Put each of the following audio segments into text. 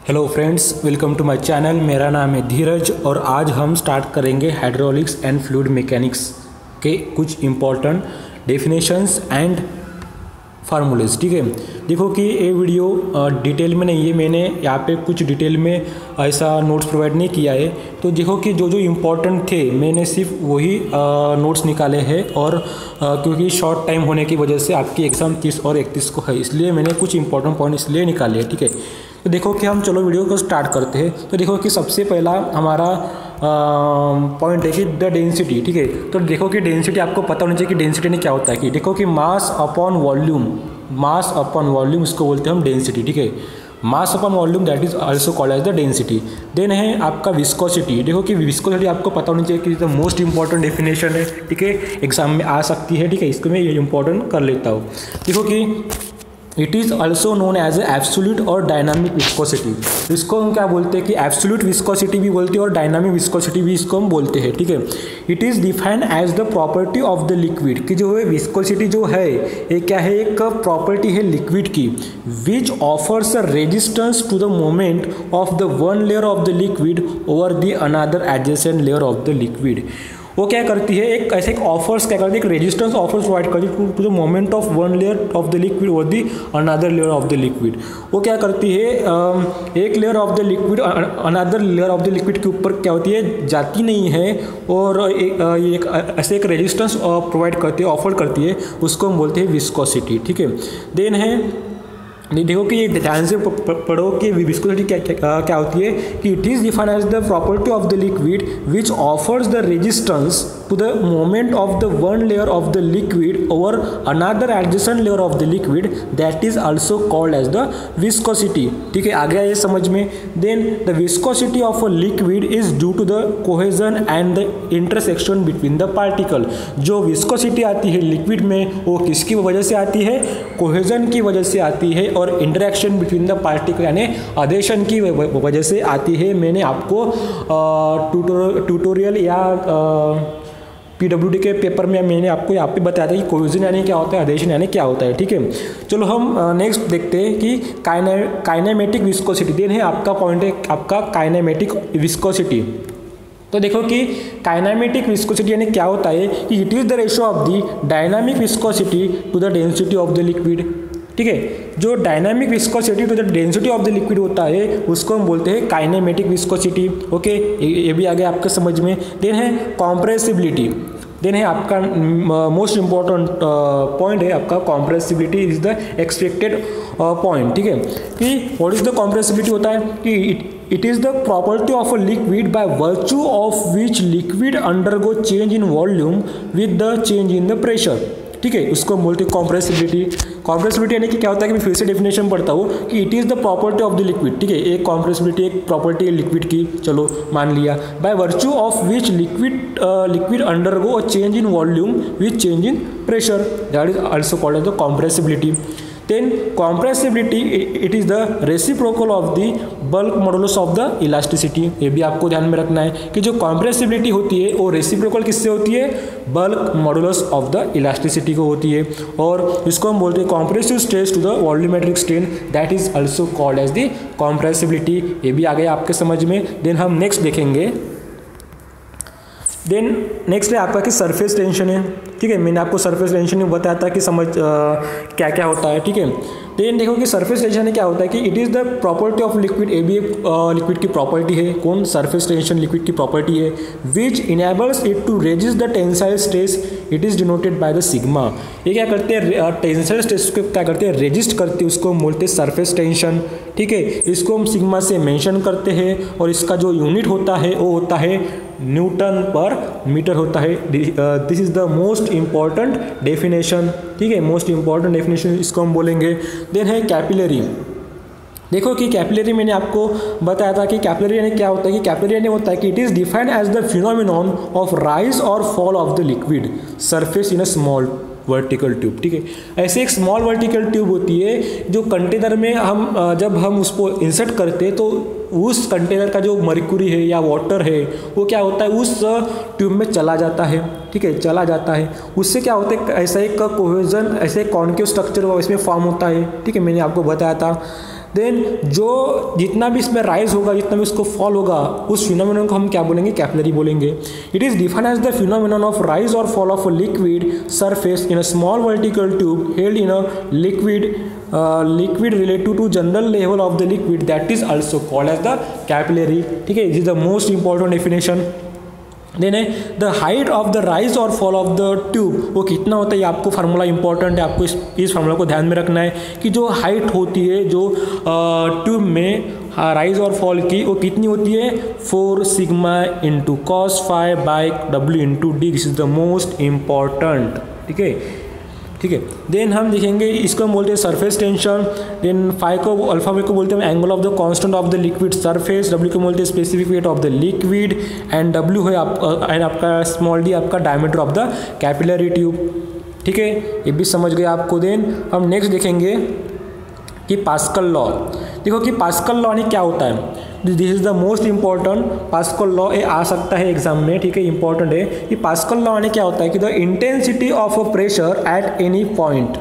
Hello friends, welcome to my channel. मेरा नाम है धीरज और आज हम स्टार्ट करेंगे हाइड्रोलिक्स एंड फ्लूइड मैकेनिक्स के कुछ इम्पॉर्टेंट डेफिनेशंस एंड फार्मूलेज। ठीक है, देखो कि ये वीडियो डिटेल में नहीं है, मैंने यहाँ पे कुछ डिटेल में ऐसा नोट्स प्रोवाइड नहीं किया है। तो देखो कि जो जो इम्पोर्टेंट थे मैंने सिर्फ वही नोट्स निकाले हैं और क्योंकि शॉर्ट टाइम होने की वजह से आपकी एग्ज़ाम 30 और 31 को है, इसलिए मैंने कुछ इंपॉर्टेंट पॉइंट इसलिए निकाले हैं। ठीक है, तो देखो कि हम चलो वीडियो को स्टार्ट करते हैं। तो देखो कि सबसे पहला हमारा पॉइंट है कि द डेंसिटी। ठीक है, तो देखो कि डेंसिटी आपको पता होना चाहिए कि डेंसिटी ने क्या होता है। कि देखो कि मास अपॉन वॉल्यूम इसको बोलते हैं हम डेंसिटी। ठीक है, mass upon volume that is also called as the density. Then है आपका विस्कोसिटी। देखो कि विस्कोसिटी आपको पता होनी चाहिए कि द मोस्ट इंपॉर्टेंट डेफिनेशन है। ठीक है, एग्जाम में आ सकती है। ठीक है, इसको मैं ये इंपॉर्टेंट कर लेता हूँ। देखो कि it is also known as a absolute और डायनामिक विस्कोसिटी। इसको हम क्या बोलते हैं कि एब्सोल्यूट विस्कोसिटी भी बोलते हैं और डायनामिक विस्कोसिटी भी इसको हम बोलते हैं। ठीक है, it is defined as the property of the liquid. कि जो है विस्कोसिटी जो है ये क्या है, एक प्रॉपर्टी है लिक्विड की, which offers a resistance to the moment of the one layer of the liquid over the another adjacent layer of the liquid. वो क्या करती है, एक ऐसे एक ऑफर्स क्या करती है, एक रेजिस्टेंस ऑफर्स प्रोवाइड करती है to the moment of one layer of the liquid और the another layer of the liquid. वो क्या करती है, एक layer of the liquid another layer of the liquid के ऊपर क्या होती है, जाती नहीं है और एक ऐसे एक रेजिस्टेंस प्रोवाइड करती है, ऑफर करती है, उसको हम बोलते हैं विस्कोसिटी। ठीक है, देन है देखो कि ये ध्यान से पढ़ो कि विस्कोसिटी क्या होती है। कि it is defined as the property of the liquid which offers the resistance to the moment of the one layer of the liquid over another adjacent layer of the liquid that is also called as the viscosity. ठीक है, आ गया ये समझ में। Then the viscosity of a liquid is due to the cohesion and the intersection between the particle. जो viscosity आती है लिक्विड में वो किसकी वजह से आती है, कोहेजन की वजह से आती है और इंटरेक्शन बिटवीन द पार्टिकल यानी अधेशन की वजह से आती है। मैंने आपको ट्यूटोरियल या PWD के पेपर में मैंने आपको यहाँ पे बताया था कि कोहेजन यानी क्या होता है, अधेशन यानी क्या होता है। ठीक है, चलो हम नेक्स्ट देखते हैं कि काइनेमेटिक विस्कोसिटी। देन है आपका पॉइंट है आपका काइनेमेटिक विस्कोसिटी। तो देखो कि काइनेमेटिक विस्कोसिटी यानी क्या होता है कि it is the ratio of the dynamic viscosity to the density of the liquid. ठीक है, जो dynamic viscosity to the density of the liquid होता है उसको हम बोलते हैं काइनेमेटिक विस्कोसिटी। ओके, ये भी आ गया आपके समझ में। देन है कॉम्प्रेसिबिलिटी। देन है आपका मोस्ट इंपॉर्टेंट पॉइंट है आपका compressibility is the expected point. ठीक है, कि व्हाट इज द कॉम्प्रेसिबिलिटी होता है कि it is the property of a liquid bye virtue of which liquid undergo change in volume with the change in the pressure. ठीक है, उसको हम बोलते हैं कॉम्प्रेसिबिलिटी। कॉम्प्रेसिबिलिटी यानी कि क्या होता है कि मैं फिर से डेफिनेशन पढ़ता हूँ कि it is the property of the liquid. ठीक है, एक कॉम्प्रेसिबिलिटी एक प्रॉपर्टी है लिक्विड की, चलो मान लिया, by virtue of which liquid undergo a change in volume with change in pressure that is also called as the compressibility. Then compressibility it is the reciprocal of the bulk modulus of the elasticity। ये भी आपको ध्यान में रखना है कि जो compressibility होती है वो रेसिप्रोकल किससे होती है, bulk modulus of the elasticity को होती है और इसको हम बोलते हैं compressive stress to the volumetric strain that is also called as the compressibility। ये भी आ गया आपके समझ में। देन हम नेक्स्ट देखेंगे। देन नेक्स्ट है आपका कि सरफेस टेंशन है। ठीक है, मैंने आपको सरफेस टेंशन में बताया था कि समझ क्या क्या होता है। ठीक है, देन देखो कि सरफेस टेंशन क्या होता है कि it is the property of liquid. ये भी लिक्विड की प्रॉपर्टी है। कौन, सरफेस टेंशन लिक्विड की प्रॉपर्टी है which enables it to resist the tensile stress. It is denoted by the sigma. ये क्या करते हैं, टेंसाइल स्ट्रेस को क्या करते हैं, रेजिस्ट करते हैं, उसको हम बोलते हैं सरफेस टेंशन। ठीक है, इसको हम सिग्मा से मेंशन करते हैं और इसका जो यूनिट होता है वो होता है न्यूटन पर मीटर होता है। This is the most important definition. ठीक है, मोस्ट इंपॉर्टेंट डेफिनेशन इसको हम बोलेंगे। देन है कैपिलरी। देखो कि कैपिलरी मैंने आपको बताया था कि कैपिलरी यानी क्या होता है कि कैपिलरी यानी होता है कि it is defined as the phenomenon of rise और fall of the liquid surface in a small vertical tube. ठीक है, ऐसे एक स्मॉल वर्टिकल ट्यूब होती है जो कंटेनर में हम जब हम उसको इंसर्ट करते हैं तो उस कंटेनर का जो मर्क्यूरी है या वाटर है वो क्या होता है उस ट्यूब में चला जाता है। ठीक है, चला जाता है। उससे क्या होता है, ऐसा एक कोहेजन, ऐसे कॉन्केव स्ट्रक्चर इसमें फॉर्म होता है। ठीक है, मैंने आपको बताया था। देन जो जितना भी इसमें राइज होगा, जितना भी इसको फॉल होगा, उस फिनोमेनन को हम क्या बोलेंगे? कैपिलरी बोलेंगे। It is defined as the phenomenon of rise और fall of a liquid surface in a small vertical tube held in a liquid relative to general level of the liquid, that is also called as the capillary। ठीक है, this is the most important definition। Then है the height of the rise और fall of the tube, वो कितना होता है, ये आपको फार्मूला इंपॉर्टेंट है, आपको इस फार्मूला को ध्यान में रखना है कि जो हाइट होती है जो ट्यूब में राइज और फॉल की, वो कितनी होती है? 4 sigma into cos five by W into D. This is the most important. ठीक है, ठीक है। देन हम देखेंगे, इसको हम बोलते हैं सरफेस टेंशन। देन फाइव को अल्फा वे को बोलते हैं angle of the constant of the liquid surface. W को बोलते हैं specific weight of the liquid and W है आपका स्मॉल डी आपका diameter of the capillary tube. ठीक है, ये भी समझ गए आपको। देन हम नेक्स्ट देखेंगे कि पास्कल लॉ। देखो कि पास्कल लॉ ने क्या होता है, this is the most important. Pascal law ये आ सकता है एग्जाम में। ठीक है, इंपॉर्टेंट है कि पास्कल लॉ ने क्या होता है कि the intensity of a pressure at any point,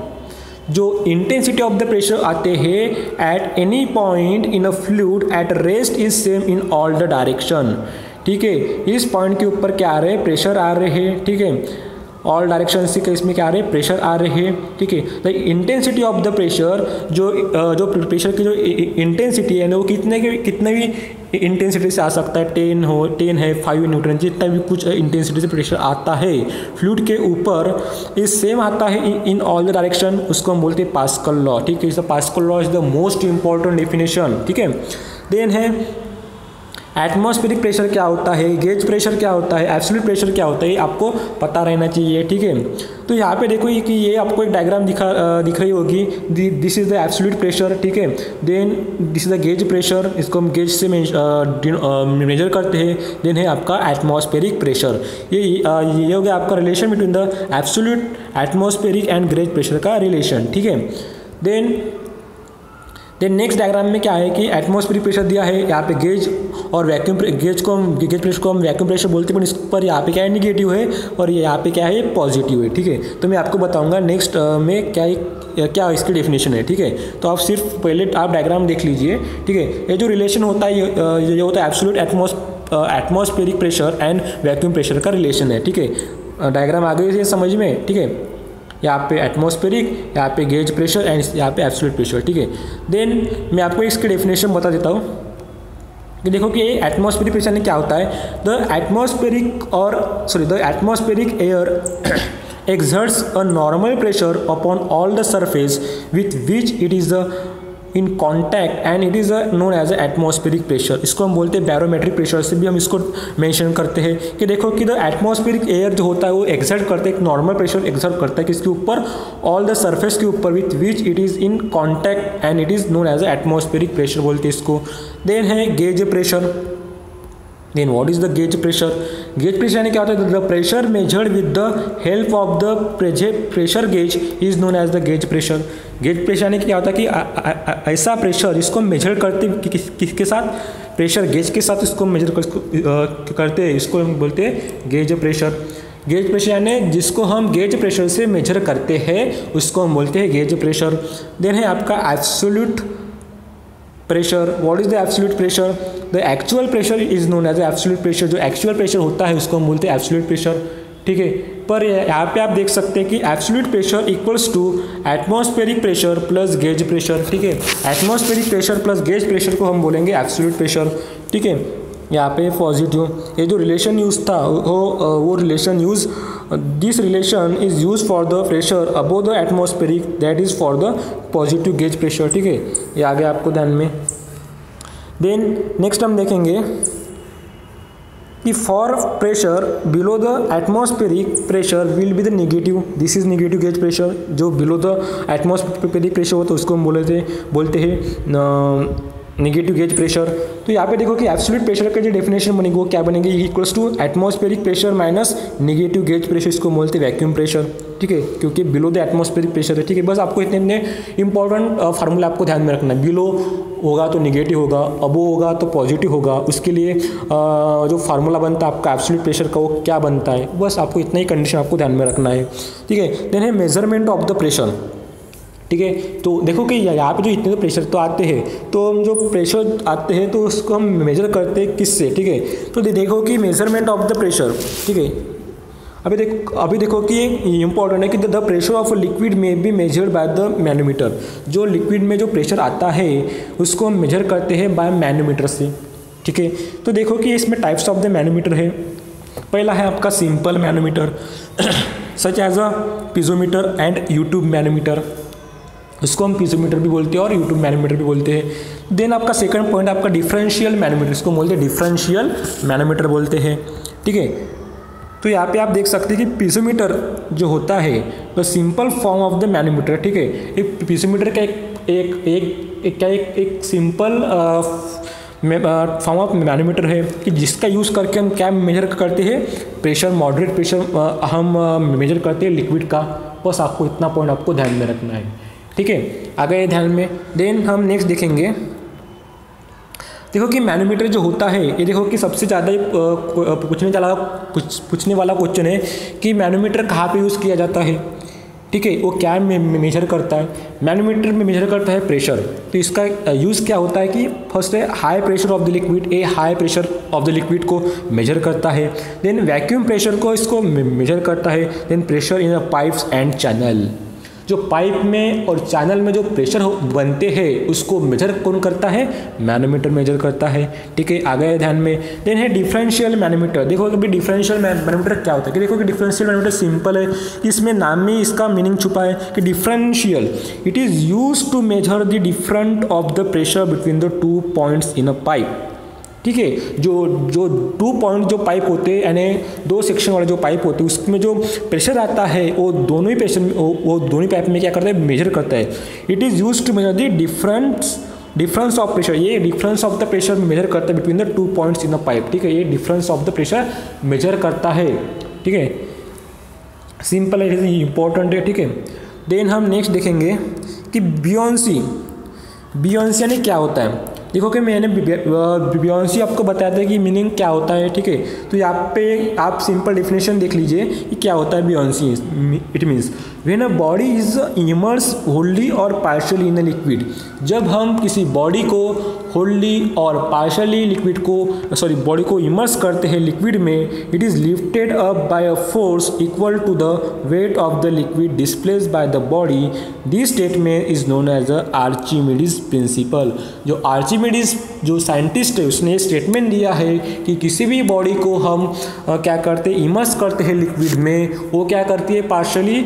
जो इंटेंसिटी ऑफ द प्रेशर आते हैं at any point in a fluid at rest is same in all the direction. ठीक है, इस पॉइंट के ऊपर क्या आ रहे हैं? प्रेशर आ रहे हैं। ठीक है, ऑल डायरेक्शन से इसमें क्या आ रहे हैं? प्रेशर आ रहे हैं। ठीक है, the intensity of the pressure, जो प्रेशर की जो इंटेंसिटी है ना, वो कितने भी इंटेंसिटी से आ सकता है। 10 है, 5 न्यूटन, जितना भी कुछ इंटेंसिटी से प्रेशर आता है फ्लूइड के ऊपर, इस सेम आता है इन ऑल द डायरेक्शन, उसको हम बोलते हैं पास्कल लॉ। ठीक है, pascal law is the most important definition. ठीक है, देन है एटमॉस्फेरिक प्रेशर क्या होता है, गेज प्रेशर क्या होता है, एब्सोल्यूट प्रेशर क्या होता है, आपको पता रहना चाहिए। ठीक है, तो यहाँ पे देखो कि ये आपको एक डायग्राम दिख रही होगी। This is the absolute pressure. ठीक है, then this is the gauge pressure, इसको हम गेज से मेजर करते हैं। देन है आपका एटमॉस्फेरिक प्रेशर। ये हो गया आपका relation between the absolute atmospheric and gauge pressure का रिलेशन। ठीक है, देन नेक्स्ट डायग्राम में क्या है कि एटमॉस्फेरिक प्रेशर दिया है, यहाँ पे गेज और वैक्यूम गेज प्रेशर को हम वैक्यूम प्रेशर बोलते हैं, पर इस पर यहाँ पे क्या है? नेगेटिव है, और ये यहाँ पे क्या है? पॉजिटिव है। ठीक है, तो मैं आपको बताऊंगा नेक्स्ट में क्या इसकी डेफिनेशन है। ठीक है, तो आप सिर्फ पहले आप डायग्राम देख लीजिए। ठीक है, ये जो रिलेशन होता है ये होता है absolute atmospheric pressure and vacuum pressure का रिलेशन है। ठीक है, डायग्राम आ गई समझ में। ठीक है, यहाँ पे एटमॉस्फेरिक, यहाँ पे गेज प्रेशर एंड यहाँ पे एब्सोल्यूट प्रेशर। ठीक है, देन मैं आपको इसकी डेफिनेशन बता देता हूँ कि देखो कि एटमॉस्फेरिक प्रेशर में क्या होता है। The atmospheric air exerts a normal pressure upon all the surface with which it is in contact and it is known as atmospheric pressure. इसको हम बोलते हैं बैरोमेट्रिक प्रेशर से भी हम इसको मेंशन करते हैं कि देखो कि द एटमॉस्फेरिक एयर जो होता है वो एक्सर्ट करता है, एक नॉर्मल प्रेशर एक्सर्ट करता है किसके ऊपर? ऑल द सरफेस के ऊपर with which it is in contact and it is known as atmospheric pressure बोलते हैं इसको। देन है gauge pressure. Then what is the gauge pressure? Gauge pressure यानी क्या होता है? The pressure measured with the help of the pressure gauge is known as the gauge pressure. Gauge pressure यानी क्या होता है कि ऐसा प्रेशर जिसको मेजर करते किसके साथ? प्रेशर गेज के साथ इसको मेजर करते हैं, इसको हम बोलते हैं गेज प्रेशर। गेज प्रेशर यानी जिसको हम गेज प्रेशर से मेजर करते हैं उसको हम बोलते हैं गेज प्रेशर। देन है आपका absolute pressure. What is the absolute pressure? The actual pressure is known as absolute pressure. जो एक्चुअल प्रेशर होता है उसको हम बोलते हैं एब्सोल्यूट प्रेशर। ठीक है, पर यहाँ पे आप देख सकते हैं कि absolute pressure equals to atmospheric pressure plus gauge pressure. ठीक है, atmospheric pressure plus gauge pressure को हम बोलेंगे एब्सोल्यूट प्रेशर। ठीक है, यहाँ पे पॉजिटिव ये जो रिलेशन यूज था वो relation use this relation is use for the pressure above the atmospheric, that is for the positive gauge pressure. ठीक है, ये आ गया आपको ध्यान में। देन नेक्स्ट हम देखेंगे कि for pressure below the atmospheric pressure will be the negative, this is negative gauge pressure. जो बिलो द एटमॉस्फेरिक प्रेशर होता है उसको हम बोलते हैं नेगेटिव गेज प्रेशर। तो यहाँ पे देखो कि एब्सोल्यूट प्रेशर का जो डेफिनेशन बनेगी वो क्या बनेगी? Equals to atmospheric pressure minus negative gauge pressure, इसको बोलते हैं वैक्यूम प्रेशर। ठीक है, क्योंकि बिलो द एटमॉस्फेरिक प्रेशर है। ठीक है, बस आपको इतने इंपॉर्टेंट फार्मूला आपको ध्यान में रखना है। बिलो होगा तो नेगेटिव होगा, अबो होगा तो पॉजिटिव होगा, उसके लिए जो फार्मूला बनता है आपका एब्सोल्यूट प्रेशर का वो क्या बनता है, बस आपको इतना ही कंडीशन आपको ध्यान में रखना है। ठीक है, देन है मेजरमेंट ऑफ द प्रेशर। ठीक है। तो देखो कि यहाँ पे जो इतने तो प्रेशर तो आते हैं, तो हम जो प्रेशर आते हैं तो उसको हम मेजर करते हैं किससे, ठीक है। तो देखो कि मेजरमेंट ऑफ द प्रेशर, ठीक है। अभी देखो कि इम्पॉर्टेंट है कि the pressure of a liquid may be measured by the manometer. जो लिक्विड में जो प्रेशर आता है उसको हम मेजर करते हैं बाय मैनोमीटर से, ठीक है। तो देखो कि इसमें टाइप्स ऑफ द मैनोमीटर है। पहला है आपका simple manometer such as a piezometer and U tube manometer, इसको हम पीजोमीटर भी बोलते हैं और यूट्यूब मैनोमीटर भी बोलते हैं। देन आपका सेकंड पॉइंट आपका डिफरेंशियल मैनोमीटर, इसको बोलते हैं डिफरेंशियल मैनोमीटर बोलते हैं, ठीक है। तो यहाँ पे आप देख सकते हैं कि पीजोमीटर जो होता है वो simple form of the manometer, ठीक है। एक पीजोमीटर का एक सिंपल फॉर्म ऑफ मैनोमीटर है कि जिसका यूज़ करके हम क्या मेजर करते हैं, प्रेशर, मॉडरेट प्रेशर हम मेजर करते हैं लिक्विड का। बस आपको इतना पॉइंट आपको ध्यान में रखना है, ठीक है। आ गए ध्यान में। देन हम नेक्स्ट देखेंगे, देखो कि मैनोमीटर जो होता है ये देखो कि सबसे ज़्यादा पूछने वाला क्वेश्चन है कि मैनोमीटर कहाँ पे यूज़ किया जाता है, ठीक है। वो क्या मेजर करता है, मैनोमीटर में मेजर करता है प्रेशर। तो इसका यूज़ क्या होता है कि फर्स्ट है high pressure of the liquid, A high pressure of the liquid को मेजर करता है। देन वैक्यूम प्रेशर को इसको मेजर करता है। Then pressure in pipes and channel, जो पाइप में और चैनल में जो प्रेशर बनते हैं उसको मेजर कौन करता है, मैनोमीटर मेजर करता है, ठीक है। आ गए ध्यान में। देन है डिफरेंशियल मैनोमीटर। देखो कि डिफरेंशियल मैनोमीटर क्या होता है कि देखो कि डिफरेंशियल मैनोमीटर सिंपल है, इसमें नाम में इसका मीनिंग छुपा है कि differential it is use to measure the different of the pressure between the 2 points in a pipe, ठीक है। जो 2 पॉइंट जो पाइप होते हैं यानी 2 सेक्शन वाले जो पाइप होते हैं उसमें जो प्रेशर आता है वो दोनों ही पाइप में क्या करता है, मेजर करता है। It is use to measure the difference of pressure, ये difference of the pressure measure करता है between the 2 points in the pipe, ठीक है। ये difference of the pressure measure करता है, ठीक है। सिंपल है, इंपॉर्टेंट है, ठीक है। देन हम नेक्स्ट देखेंगे कि बियोंसी यानी क्या होता है। देखो कि मैंने बियोंसी आपको बताया था कि मीनिंग क्या होता है, ठीक है। तो यहाँ पे आप सिंपल डेफिनेशन देख लीजिए कि क्या होता है buoyancy. It means when a body is immerse wholly और पार्शियली इन अ लिक्विड, जब हम किसी बॉडी को होल्ली और पार्शियली लिक्विड को बॉडी को इमर्स करते हैं लिक्विड में, it is lifted up by a force equal to the weight of the liquid displaced by the body. This statement is known as the Archimedes principle. जो Archimedes जो scientist है उसने statement दिया है कि किसी भी बॉडी को हम क्या करते हैं, इमर्स करते हैं लिक्विड में, वो क्या करती है, पार्शियली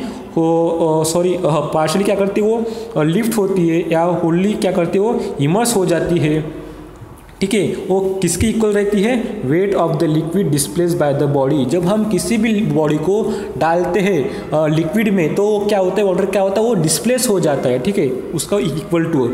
क्या करती है, वो लिफ्ट होती है, या होल्ली क्या करती है, वो इमर्स हो जाती है, ठीक है। वो किसकी इक्वल रहती है, weight of the liquid displaced by the body. जब हम किसी भी बॉडी को डालते हैं लिक्विड में तो क्या होता है, वाटर क्या होता है, वो डिस्प्लेस हो जाता है, ठीक है, उसका इक्वल टू,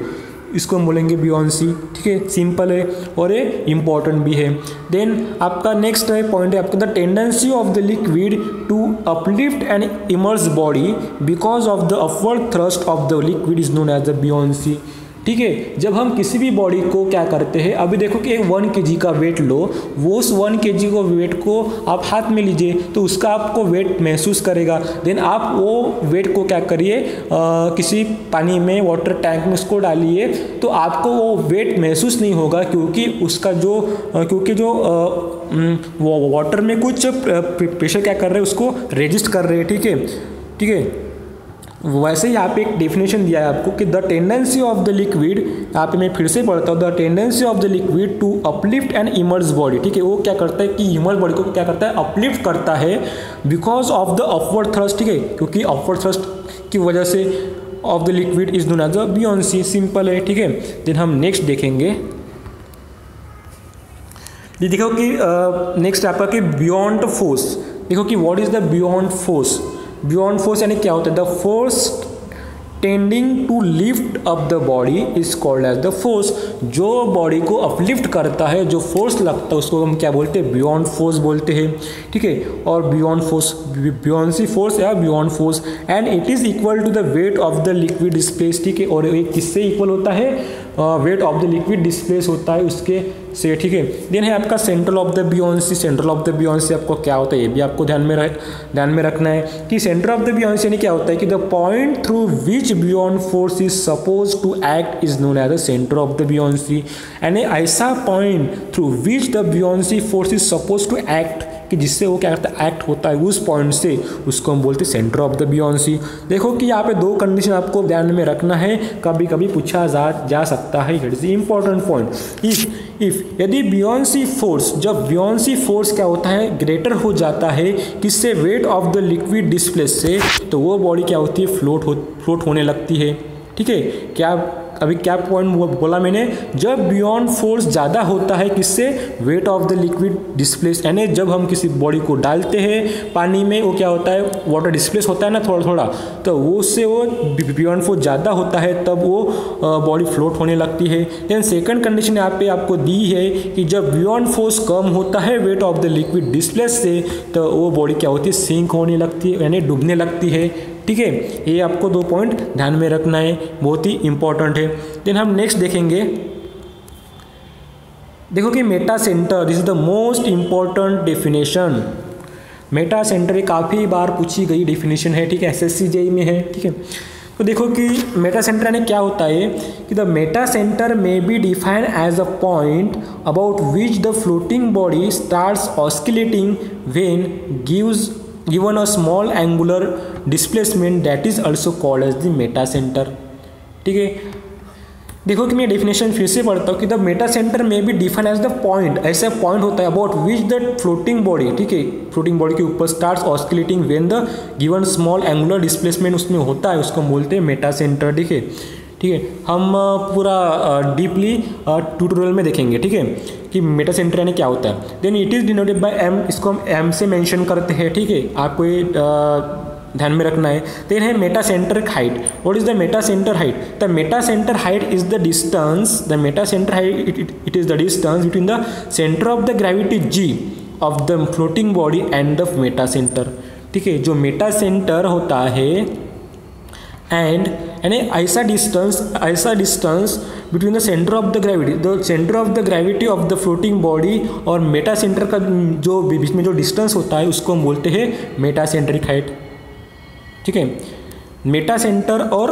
इसको हम बोलेंगे बियोंसी, ठीक है। सिंपल है और ये इंपॉर्टेंट भी है। देन आपका नेक्स्ट पॉइंट है आपका the tendency of the liquid to uplift and immerse body because of the upward thrust of the liquid is known as the buoyancy, ठीक है। जब हम किसी भी बॉडी को क्या करते हैं, अभी देखो कि 1 kg का वेट लो, वो उस 1 kg को वेट को आप हाथ में लीजिए तो उसका आपको वेट महसूस करेगा। देन आप वो वेट को क्या करिए, किसी पानी में, वाटर टैंक में उसको डालिए तो आपको वो वेट महसूस नहीं होगा, क्योंकि उसका जो वो वाटर में कुछ प्रेशर क्या कर रहे हैं, उसको रेजिस्ट कर रहे हैं, ठीक है। वैसे यहाँ पे एक डेफिनेशन दिया है आपको कि the tendency of the liquid, यहाँ पे मैं फिर से पढ़ता हूँ, the tendency of the liquid to uplift and immerse body, ठीक है। वो क्या करता है कि इमर्स बॉडी को क्या करता है, अपलिफ्ट करता है because of the upward thrust, ठीक है, क्योंकि अपवर्ड थ्रस्ट की वजह से of the liquid is known as a buoyancy. Simple है, ठीक है। देन हम नेक्स्ट देखेंगे, देखो कि नेक्स्ट आपका कि बियॉन्ड फोर्स। देखो कि what is the buoyant force. Buoyant force यानी क्या होता है, the force tending to lift up the body is called as the force. जो बॉडी को अपलिफ्ट करता है, जो फोर्स लगता है उसको हम क्या बोलते हैं, बियॉन्ड फोर्स बोलते हैं, ठीक है। और बियॉन्ड फोर्स, बियॉन्सी फोर्स या buoyant force, and it is equal to the weight of the liquid displace, ठीक है। और ये किससे इक्वल होता है, weight of the liquid displace होता है उसके से, ठीक है। देन है आपका central of the buoyancy. Central of the buoyancy आपको क्या होता है ये भी आपको ध्यान में रखना है कि सेंटर ऑफ द बियोंसी यानी क्या होता है कि the point through which buoyant force is suppose to act is known as the centre of the buoyancy. यानी ऐसा point through which the buoyancy force is suppose to act कि जिससे वो क्या करता है एक्ट होता है उस पॉइंट से, उसको हम बोलते हैं सेंटर ऑफ द बियोंसी। देखो कि यहाँ पे दो कंडीशन आपको ध्यान में रखना है, कभी कभी पूछा जा सकता है। It is important point. If यदि बियोंसी फोर्स, जब बियोंसी फोर्स क्या होता है ग्रेटर हो जाता है किससे, wait of the liquid displace से, तो वो बॉडी क्या होती है फ्लोट होने लगती है, ठीक है। अभी क्या पॉइंट बोला मैंने, जब बियॉन्ड फोर्स ज़्यादा होता है किससे, wait of the liquid displace, यानी जब हम किसी बॉडी को डालते हैं पानी में, वो क्या होता है वाटर डिस्प्लेस होता है ना थोड़ा थोड़ा, तो वो उससे वो बियॉन्ड फोर्स ज़्यादा होता है तब वो बॉडी फ्लोट होने लगती है। देन सेकंड कंडीशन यहाँ पे आपको दी है कि जब बियॉन्ड फोर्स कम होता है weight of the liquid displace से, तो वो बॉडी क्या होती है सिंक होने लगती है यानी डूबने लगती है, ठीक है। ये आपको दो पॉइंट ध्यान में रखना है, बहुत ही इंपॉर्टेंट है। देन हम नेक्स्ट देखेंगे, देखो कि Meta centre, this is the most important definition. Meta centre काफ़ी बार पूछी गई डेफिनेशन है, ठीक है, एसएससी जेईई में है, ठीक है। तो देखो कि मेटा सेंटर यानी क्या होता है कि the metacentre may be defined as a point about which the floating body starts oscillating when given a small angular displacement that is also called as the meta center, ठीक है। देखो कि मैं डेफिनेशन फिर से पढ़ता हूँ कि द मेटा सेंटर में भी डिफाइन एज द पॉइंट, ऐसा पॉइंट होता है about which the floating body, ठीक है, फ्लोटिंग बॉडी के ऊपर starts oscillating when the given small angular displacement उसमें होता है, उसको बोलते हैं मेटा सेंटर, ठीक है। ठीक है, हम पूरा डीपली ट्यूटोरियल में देखेंगे, ठीक है, कि मेटा सेंटर यानी क्या होता है। Then it is denoted by M, इसको हम एम से मेंशन करते हैं, ठीक है, आपको ये ध्यान में रखना है। देन है metacentre height. What is the metacentre height? The metacentre height is the distance, the metacentre height it is the distance between the centre of the gravity G of the floating body and the metacentre, ठीक है। जो Meta centre होता है and यानी ऐसा distance between the centre of the gravity of the floating body और Meta centre का जो बीच में जो डिस्टेंस होता है उसको हम बोलते हैं मेटा सेंट्रिक हाइट, ठीक है। मेटा सेंटर और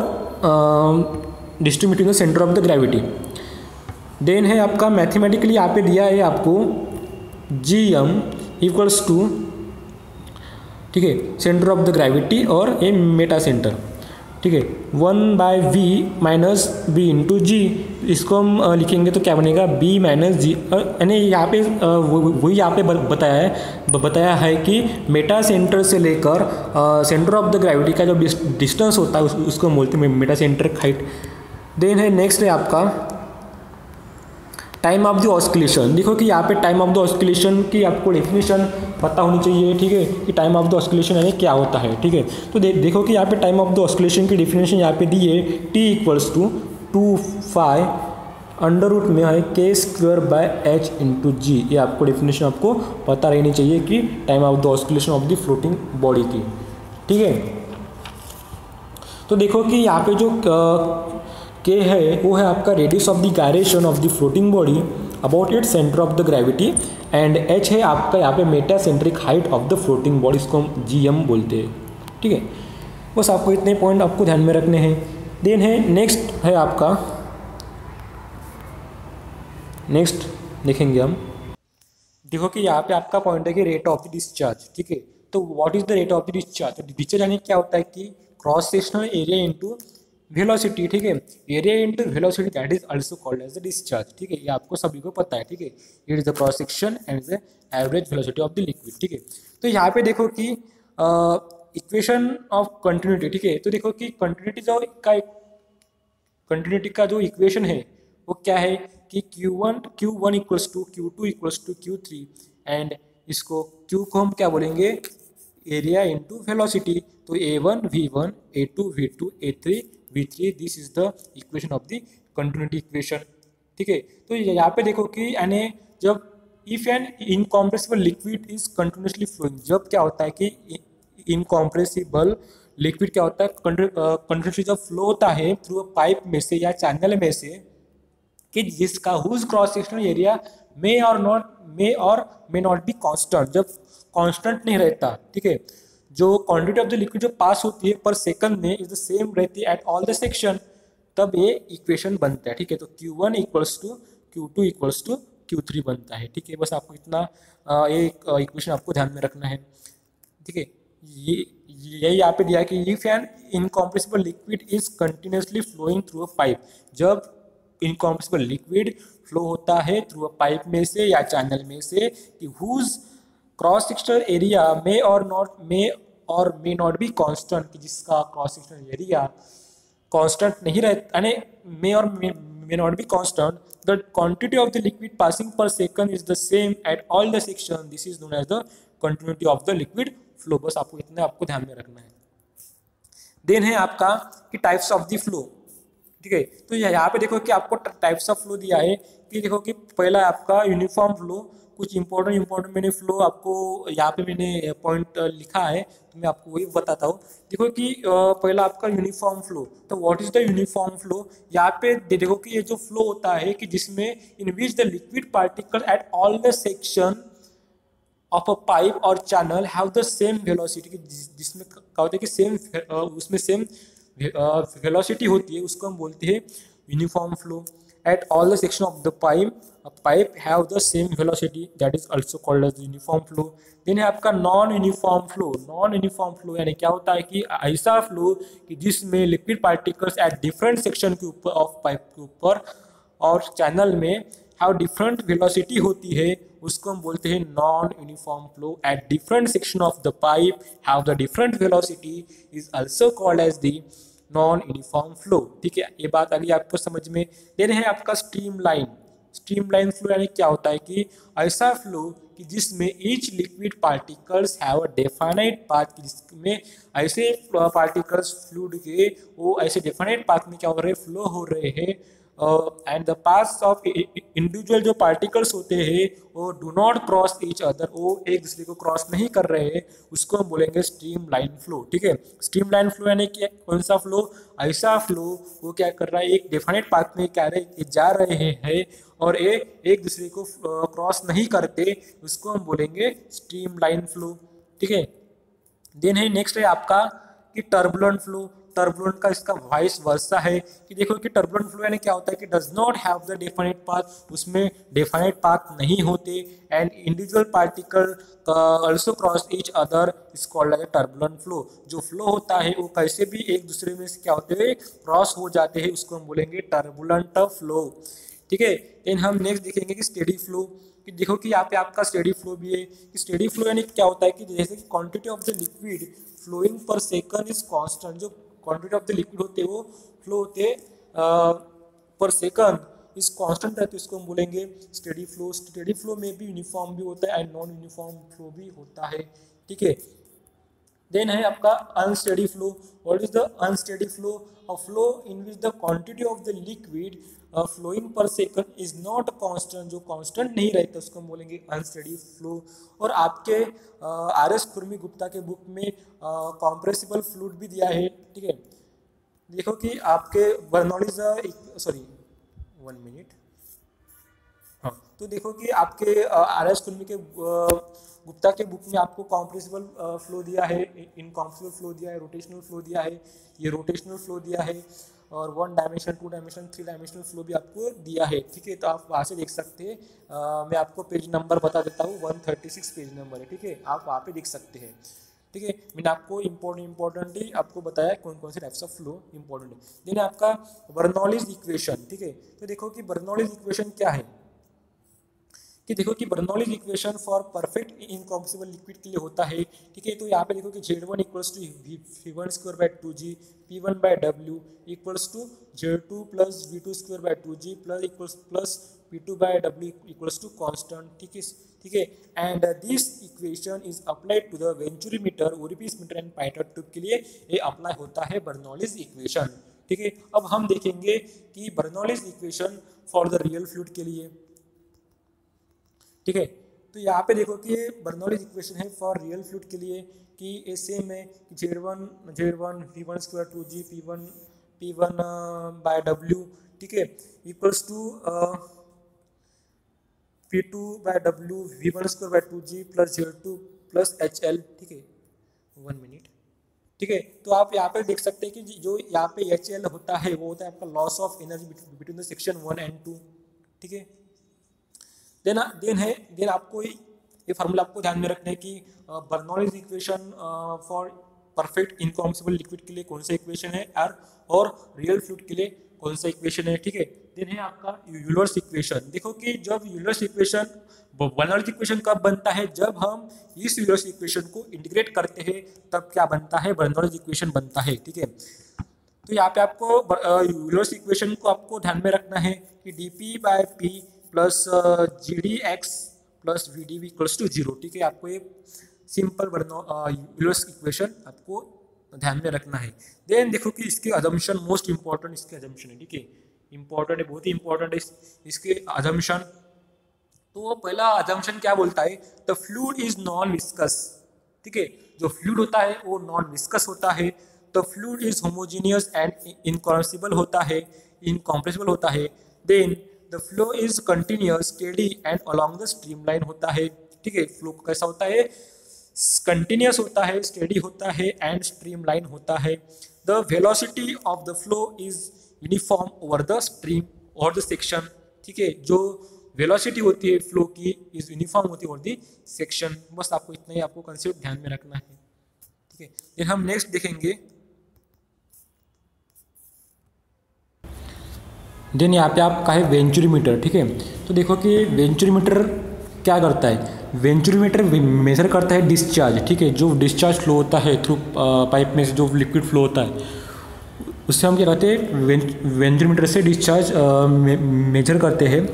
distance between the centre of the gravity. Then है आपका मैथमेटिकली यहाँ पे दिया है आपको GM इक्वल्स टू, ठीक है, सेंटर ऑफ द ग्रेविटी और ये मेटा सेंटर, ठीक है, 1/v माइनस बी इंटू जी। इसको हम लिखेंगे तो क्या बनेगा b माइनस जी, यानी यहाँ पे वही यहाँ पे बताया है कि मेटा सेंटर से लेकर सेंटर ऑफ द ग्रेविटी का जो डिस्टेंस होता है उसको बोलते हैं मेटा सेंटर हाइट। देन है नेक्स्ट है आपका टाइम ऑफ द ऑस्किलेशन। देखो कि यहाँ पे टाइम ऑफ द ऑस्किलेशन की आपको डेफिनेशन पता होनी चाहिए, ठीक है, कि टाइम ऑफ द ऑस्किलेशन यानी क्या होता है, ठीक है। तो देखो कि यहाँ पे टाइम ऑफ द ऑस्किलेशन की डेफिनेशन यहाँ पे दी है t equals to 2π under root में है k² h इंटू जी। ये आपको डेफिनेशन आपको पता रहनी चाहिए कि time of the oscillation of the floating body की, ठीक है। तो देखो कि यहाँ पे जो के है वो है आपका radius of the gyration of the floating body about it centre of the gravity and h है आपका यहाँ पे Meta centric height of the floating body, इसको हम GM बोलते हैं, ठीक है। बस आपको इतने पॉइंट आपको ध्यान में रखने हैं। देन है नेक्स्ट है आपका, नेक्स्ट देखेंगे हम। देखो कि यहाँ पे आपका पॉइंट है कि रेट ऑफ द डिस्चार्ज, ठीक है। तो what is the rate of the discharge? तो डिस्चार्ज यानी क्या होता है कि cross sectional area into velocity, ठीक है, area into velocity that is also called as the discharge, ठीक है। ये आपको सभी को पता है, ठीक है। It is the cross section and the average velocity of the liquid, ठीक है। तो यहाँ पे देखो कि इक्वेशन ऑफ कंटिन्यूटी, ठीक है। तो देखो कि कंटिन्यूटी का जो इक्वेशन है वो क्या है कि Q1 equals to Q2 equals to Q3 and इसको Q को हम क्या बोलेंगे एरिया इंटू वेलोसिटी। तो A1 V1 A2 V2 A3 V3 this is the equation of the continuity equation, ठीक है। तो यहाँ पे देखो कि यानी जब if an incompressible liquid is continuously flowing, जब क्या होता है कि इनकॉम्प्रेसिबल लिक्विड क्या होता है कंटिन्यूसली जब फ्लो होता है थ्रू पाइप में से या चैनल में से, कि जिसका whose cross sectional area may not be constant, जब कांस्टेंट नहीं रहता, ठीक है, जो क्वांटिटी ऑफ द लिक्विड जो पास होती है पर सेकंड में इज द सेम रहती है एट ऑल द सेक्शन, तब ये इक्वेशन बनता है, ठीक है। तो Q1 equals to Q2 equals to Q3 बनता है, ठीक है। बस आपको इतना ये इक्वेशन आपको ध्यान में रखना है, ठीक है। ये यही यहाँ पे दिया है कि if an incompressible liquid is continuously flowing through a pipe, जब इनकॉम्प्रेसिबल लिक्विड फ्लो होता है थ्रू अ पाइप में से या चैनल में से, कि whose cross sectional area may not be constant, कि जिसका क्रॉस सेक्शनल एरिया कांस्टेंट नहीं रहता, यानी may not be constant, the quantity of the liquid passing पर second is the same at all the section, this is known as the continuity of the liquid flow. बस आपको इतना आपको ध्यान में रखना है। देन है आपका कि टाइप्स ऑफ द फ्लो, ठीक है। तो यहाँ पे देखो कि आपको टाइप्स ऑफ फ्लो दिया है, कि देखो कि पहला आपका यूनिफॉर्म फ्लो, कुछ इंपॉर्टेंट मैंने फ्लो आपको यहाँ पे मैंने पॉइंट लिखा है, तो मैं आपको वही बताता हूँ। देखो कि पहला आपका यूनिफॉर्म फ्लो, तो what is the uniform flow, यहाँ पे देखो कि ये जो फ्लो होता है कि जिसमें in which the liquid particle at all the section of a pipe और channel have the same velocity, जिसमें क्या होता है कि सेम उसमें सेम वेलोसिटी होती है, उसको हम बोलते हैं uniform flow. At all the section of the pipe have the same velocity, that is also called as uniform flow. Then है आपका non uniform flow. Non uniform flow यानी क्या होता है कि ऐसा फ्लो कि जिसमें liquid particles at different section के ऊपर ऑफ पाइप के ऊपर और चैनल में हैव डिफरेंट वेलोसिटी होती है, उसको हम बोलते हैं non uniform flow. At different section of the pipe have the different velocity is also called as the non uniform flow, ठीक है। ये बात आ गई आपको समझ में। देन है आपका स्ट्रीमलाइन। स्ट्रीमलाइन फ्लो यानी क्या होता है कि ऐसा फ्लो कि जिसमें each liquid particles have a definite path, जिसमें ऐसे पार्टिकल्स फ्लूइड के वो ऐसे डेफिनाइट पाथ में क्या हो रहे हैं, फ्लो हो रहे हैं, and the paths of individual जो पार्टिकल्स होते हैं वो do not cross each other, वो एक दूसरे को क्रॉस नहीं कर रहे हैं, उसको हम बोलेंगे स्ट्रीम लाइन फ्लो, ठीक है। स्ट्रीम लाइन फ्लो यानी कि कौन सा फ्लो, ऐसा फ्लो वो क्या कर रहा है, एक डेफिनेट पाथ में क्या रहे जा रहे हैं और ये एक दूसरे को क्रॉस नहीं करते, उसको हम बोलेंगे स्ट्रीम लाइन फ्लो, ठीक है। देन है नेक्स्ट है आपका कि टर्बुलेंट फ्लो। टर्बुलेंट का इसका वाइस वर्सा है, कि देखो कि टर्बुलेंट फ्लो यानी क्या होता है कि does not have the definite path, उसमें डेफिनेट पाथ नहीं होते, and individual particle also cross each other, is called as turbulent flow. जो फ्लो होता है वो कैसे भी एक दूसरे में से क्या होते हैं, क्रॉस हो जाते हैं, उसको हम बोलेंगे टर्बुलेंट फ्लो, ठीक है। देन हम नेक्स्ट देखेंगे कि स्टेडी फ्लो, कि देखो कि यहाँ पे आपका स्टेडी फ्लो भी है, कि स्टेडी फ्लो यानी क्या होता है कि जैसे कि quantity of the liquid flowing per second is constant, जो क्वांटिटी ऑफ द लिक्विड होते हैं वो फ्लो होते पर सेकंड इज कांस्टेंट रहते, इसको हम बोलेंगे स्टेडी फ्लो। स्टेडी फ्लो में भी यूनिफॉर्म भी होता है एंड नॉन यूनिफॉर्म फ्लो भी होता है, ठीक है। देन है आपका unsteady flow. What is the unsteady flow, a flow in which the quantity of the liquid flowing per second is not constant, जो कांस्टेंट नहीं रहता उसको हम बोलेंगे अनस्टेडी फ्लो। और आपके RS खुरमी गुप्ता के बुक में कॉम्प्रेसिबल फ्लूइड भी दिया है, ठीक है। देखो कि आपके बर्नौलीज सॉरी 1 मिनट, हाँ, तो देखो कि आपके RS खुरमी के गुप्ता के बुक में आपको कॉम्प्रेसिबल फ्लो दिया है, इनकॉम्प्रेसिबल फ्लो दिया है, रोटेशनल फ्लो दिया है, ये रोटेशनल फ्लो दिया है, और 1 डायमेंशन 2 डायमेंशन 3 डायमेंशनल फ्लो भी आपको दिया है, ठीक है। तो आप वहाँ से देख सकते हैं, मैं आपको पेज नंबर बता देता हूँ, 136 पेज नंबर है, ठीक है, आप वहाँ पे देख सकते हैं, ठीक है। मैंने आपको इम्पोर्टेंटली आपको बताया कौन कौन से टाइप्स ऑफ फ्लो इंपॉर्टेंट है। देन आपका बर्नौलीज इक्वेशन, ठीक है। तो देखो कि बर्नौलीज इक्वेशन क्या है, कि देखो कि Bernoulli's equation for perfect incompressible liquid के लिए होता है, ठीक है। तो यहाँ पे देखो कि Z1 equals to V1 square by 2G P1 by W equals to Z2 plus V2 square by 2G plus P2 by W equals to constant, ठीक है। And this equation is applied to the venturimeter, orifice meter and pitot tube के लिए ये apply होता है Bernoulli's equation, ठीक है। अब हम देखेंगे कि Bernoulli's equation for the real fluid के लिए, ठीक है। तो यहाँ पे देखो कि बर्नौलीज इक्वेशन है फॉर रियल फ्लूइड के लिए, कि ये सेम है कि Z1 V1 square 2G P1 by W, ठीक है, equals to P2/W V1² / 2G + Z2 + HL, ठीक है, 1 मिनट, ठीक है। तो आप यहाँ पे देख सकते हैं कि जो यहाँ पे HL होता है वो होता है आपका loss of energy between the section 1 and 2, ठीक है। देन आपको ये फार्मूला आपको ध्यान में रखना है कि Bernoulli's equation for perfect incompressible liquid के लिए कौन सा इक्वेशन है और रियल फ्लूइड के लिए कौन सा इक्वेशन है, ठीक है। देन है आपका यूलर्स इक्वेशन। देखो कि जब यूलर्स इक्वेशन बर्नौलीज इक्वेशन कब बनता है, जब हम इस यूलर्स इक्वेशन को इंटीग्रेट करते हैं तब क्या बनता है, बर्नौलीज इक्वेशन बनता है, ठीक है। तो यहाँ पे आपको यूलर्स इक्वेशन को आपको ध्यान में रखना है कि dP/P + GdX + VdV = 0, ठीक है। आपको ये सिंपल यूलर्स इक्वेशन आपको ध्यान में रखना है। देन देखो कि इसके अजम्पशन मोस्ट इंपॉर्टेंट इसके अजम्पशन है, ठीक है, इंपॉर्टेंट है, बहुत ही इंपॉर्टेंट है इसके अजम्पशन। तो पहला अजम्पशन क्या बोलता है, the fluid is non viscous, ठीक है। जो फ्लूइड होता है वो नॉन विस्कस होता है। The fluid is homogeneous and incompressible होता है, इनकॉम्प्रेसिबल होता है। Then the flow is continuous, steady and along the streamline होता है, ठीक है। फ्लो कैसा होता है, कंटिन्यूअस होता है, स्टेडी होता है एंड स्ट्रीमलाइन होता है। The velocity of the flow is uniform over the stream और द सेक्शन, ठीक है। जो वेलोसिटी होती है फ्लो की इज यूनिफॉर्म होती है ओवर द सेक्शन। बस आपको इतना ही आपको कंसेप्ट ध्यान में रखना है, ठीक है। फिर हम नेक्स्ट देखेंगे। देन यहाँ पे आपका है वेंचुरीमीटर, ठीक है। तो देखो कि वेंचुरीमीटर क्या करता है, वेंचुरीमीटर मेजर करता है डिस्चार्ज, ठीक है। जो डिस्चार्ज फ्लो होता है थ्रू पाइप में से जो लिक्विड फ्लो होता है उससे हम क्या करते हैं, वेंचुरीमीटर से डिस्चार्ज मेजर करते हैं।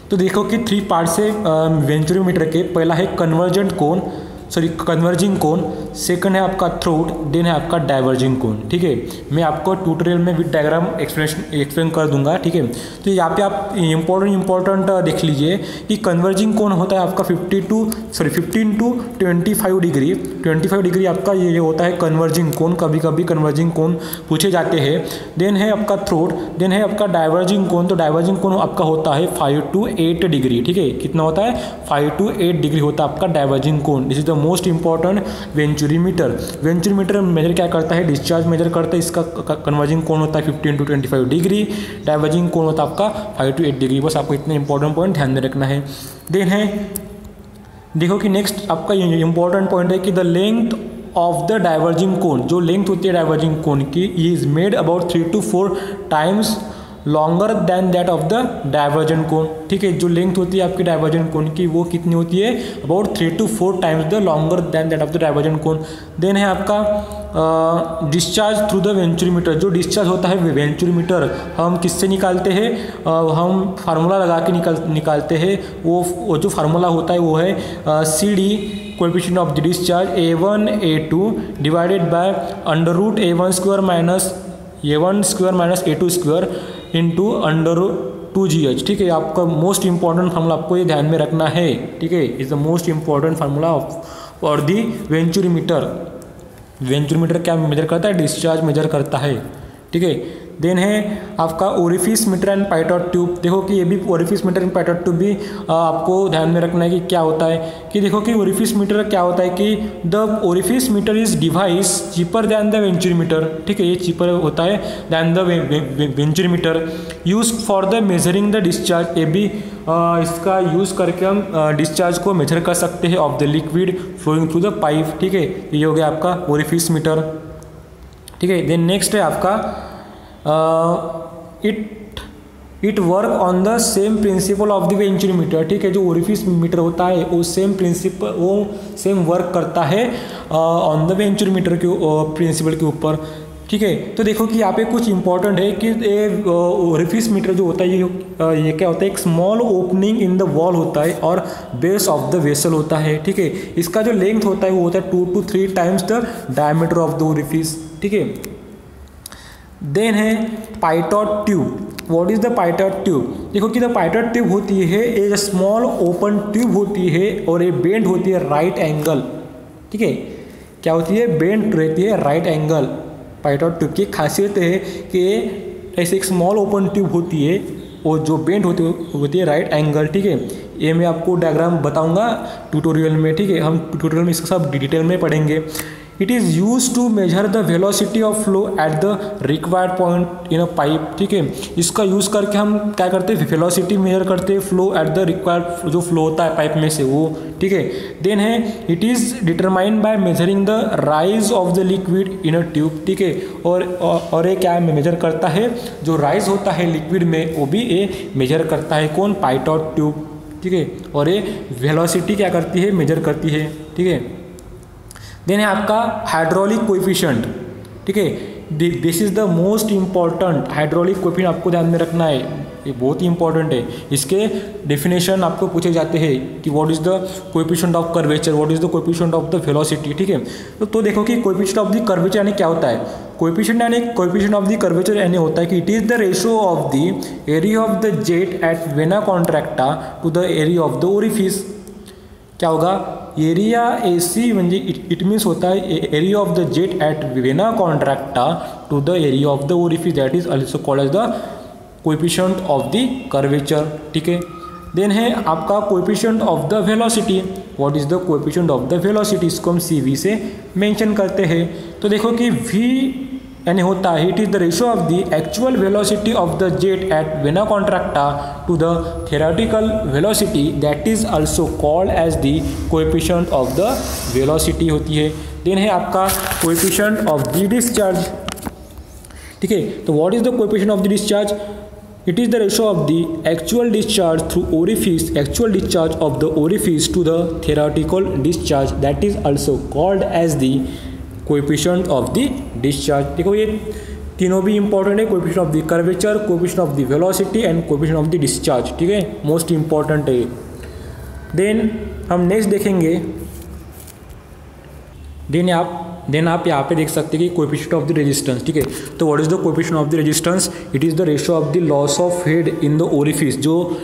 तो देखो कि 3 पार्ट से वेंचुरीमीटर के, पहला है कन्वर्जिंग कोन, सेकंड है आपका थ्रोट, देन है आपका डाइवर्जिंग कोन, ठीक है। मैं आपको ट्यूटोरियल में विद डायग्राम एक्सप्लेन कर दूंगा, ठीक है। तो यहाँ पे आप इम्पोर्टेंट देख लीजिए कि कन्वर्जिंग कोन होता है आपका 15 to 25 डिग्री, 25 डिग्री आपका ये होता है कन्वर्जिंग कोन। कभी कभी कन्वर्जिंग कोन पूछे जाते हैं। देन है आपका थ्रोट, देन है आपका डाइवर्जिंग कोन। तो डाइवर्जिंग कोन आपका होता है 5 to 8 डिग्री, ठीक है। कितना होता है, 5 to 8 डिग्री होता है आपका diverging cone. This is the most important venturimeter. Venturimeter measure क्या करता है, डिस्चार्ज मेजर करता है। इसका कन्वर्जिंग कोण होता है 15 to 25 डिग्री, डाइवर्जिंग कोण होता है आपका 5 to 8 डिग्री। बस आपको इतने इंपॉर्टेंट पॉइंट ध्यान में रखना है। देन है देखो कि नेक्स्ट आपका इंपॉर्टेंट पॉइंट है कि the length of the diverging कोण, जो लेंथ होती है डाइवर्जिंग कोण की, is made about 3 to 4 times longer than that of the divergent कोण, ठीक है। जो लेंथ होती है आपकी डाइवर्जेंट कोण की वो कितनी होती है, about 3 to 4 times the longer than that of the divergent कोण। देन है आपका डिस्चार्ज थ्रू द वेंचुरीमीटर। जो डिस्चार्ज होता है वेंचुरीमीटर हम किससे निकालते हैं, हम फार्मूला लगा के निकालते हैं। वो जो फार्मूला होता है वो है CD coefficient of the discharge A1 A2 divided by √ A1² - A2² into √2GH, ठीक है। आपका मोस्ट इंपॉर्टेंट फार्मूला आपको ये ध्यान में रखना है, ठीक है। Is the most important formula for the venturimeter. Venturimeter क्या मेजर करता है, डिस्चार्ज मेजर करता है, ठीक है। देन है आपका ओरिफिस मीटर एंड पाइटॉट ट्यूब। देखो कि ये भी ओरिफिस मीटर एंड पाइटॉट ट्यूब भी आपको ध्यान में रखना है कि क्या होता है। कि देखो कि ओरिफिस मीटर क्या होता है कि the orifice meter is device cheaper than the venturimeter, ठीक है। ये चीपर होता है than the venturimeter, use for the measuring the discharge. ये भी इसका यूज़ करके हम डिस्चार्ज को मेजर कर सकते हैं of the liquid flowing through the pipe, ठीक है। ये हो गया आपका ओरिफिस मीटर, ठीक है। देन नेक्स्ट है आपका it work on the same principle of the venturimeter, ठीक है। जो ओरिफिस मीटर होता है वो सेम वर्क करता है ऑन द वेंचुरीमीटर के प्रिंसिपल के ऊपर, ठीक है। तो देखो कि यहाँ पे कुछ इंपॉर्टेंट है कि ओरिफिस मीटर जो होता है ये क्या होता है, एक small opening in the wall होता है और बेस ऑफ द वेसल होता है, ठीक है। इसका जो लेंथ होता है वो होता है 2 to 3 times the diameter of the orifice, ठीक है। देन है pitot tube. What is the pitot tube, देखो कि द पाइटॉट ट्यूब होती है एक स्मॉल ओपन ट्यूब होती है और ये बेंड होती है राइट एंगल, ठीक है। क्या होती है, बेंड रहती है राइट एंगल। पाइटॉट ट्यूब की खासियत है कि ऐसे एक स्मॉल ओपन ट्यूब होती है और जो बेंड होती है राइट एंगल, ठीक है। ये मैं आपको डायग्राम बताऊंगा ट्यूटोरियल में, ठीक है। हम ट्यूटोरियल में इसका सब डिटेल में पढ़ेंगे। It is use to measure the velocity of flow at the required point in a pipe, ठीक है। इसका यूज़ करके हम क्या करते हैं, वेलोसिटी मेजर करते हैं फ्लो एट द रिक्वायर्ड, जो फ्लो होता है पाइप में से वो, ठीक है। देन है it is determined by measuring the rise of the liquid in a tube, ठीक है। और ये क्या मेजर करता है, जो राइज होता है लिक्विड में वो भी ये मेजर करता है, कौन, पाइटॉट ट्यूब, ठीक है। और ये वेलोसिटी क्या करती है, मेजर करती है, ठीक है। देन है आपका हाइड्रोलिक कोएफिशिएंट, ठीक है। This is the most important, hydraulic coefficient आपको ध्यान में रखना है, ये बहुत ही इंपॉर्टेंट है। इसके डेफिनेशन आपको पूछे जाते हैं कि what is the coefficient of curvature, what is the coefficient of the velocity, ठीक है। तो देखो कि कोएफिशिएंट ऑफ द कर्वेचर यानी क्या होता है। कोएफिशिएंट ऑफ द कर्वेचर यानी होता है कि it is the ratio of the area of the jet at vena contracta to the area of the orifice. क्या होगा, एरिया AC म्हणजे इट मीन्स होता है area of the jet at vena contracta to the area of the orifice, that is also called as the coefficient of the curvature, ठीक है। Then है आपका coefficient of the velocity, what is the coefficient of the velocity, इसको हम CV से mention करते हैं। तो देखो कि V यानी होता है it is the ratio of the actual velocity of the jet at vena contracta to the theoretical velocity, that is also called as the coefficient of the velocity होती है। देन है आपका कोएफिशिएंट ऑफ द डिस्चार्ज, ठीक है। तो what is the coefficient of the discharge, it is the ratio of the actual discharge through orifice, actual discharge of the orifice to the theoretical discharge, that is also called as the coefficient of the discharge. देखो ये तीनों भी important है, coefficient of the curvature, coefficient of the velocity and coefficient of the discharge, ठीक है, most important है। Then हम next देखेंगे, देन आप यहाँ पे देख सकते हैं कि कोएफिशिएंट ऑफ द रेजिस्टेंस, ठीक है। तो what is the coefficient of the resistance, it is the ratio of the loss of head in the orifice, जो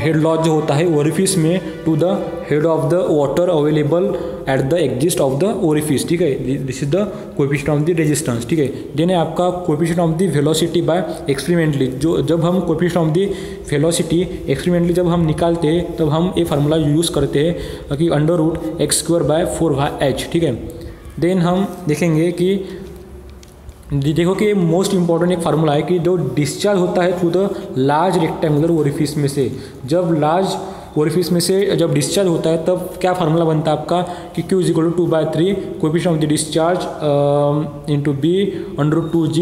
हेड लॉस जो होता है ओरिफिस में to the head of the water available at the exit of the orifice, ठीक है। This is the coefficient of the resistance, ठीक है। Then है आपका coefficient of the velocity by experimentally, जो जब हम coefficient of the velocity experimentally जब हम निकालते हैं तब हम ये फार्मूला यूज़ करते हैं कि √x²/4h, ठीक है। देन हम देखेंगे कि देखो कि मोस्ट इंपॉर्टेंट एक फार्मूला है कि जो डिस्चार्ज होता है through the large rectangular orifice में से, जब लार्ज ओरिफिस में से जब डिस्चार्ज होता है तब क्या फार्मूला बनता है आपका कि Q = 2/3 coefficient of the discharge into B √2g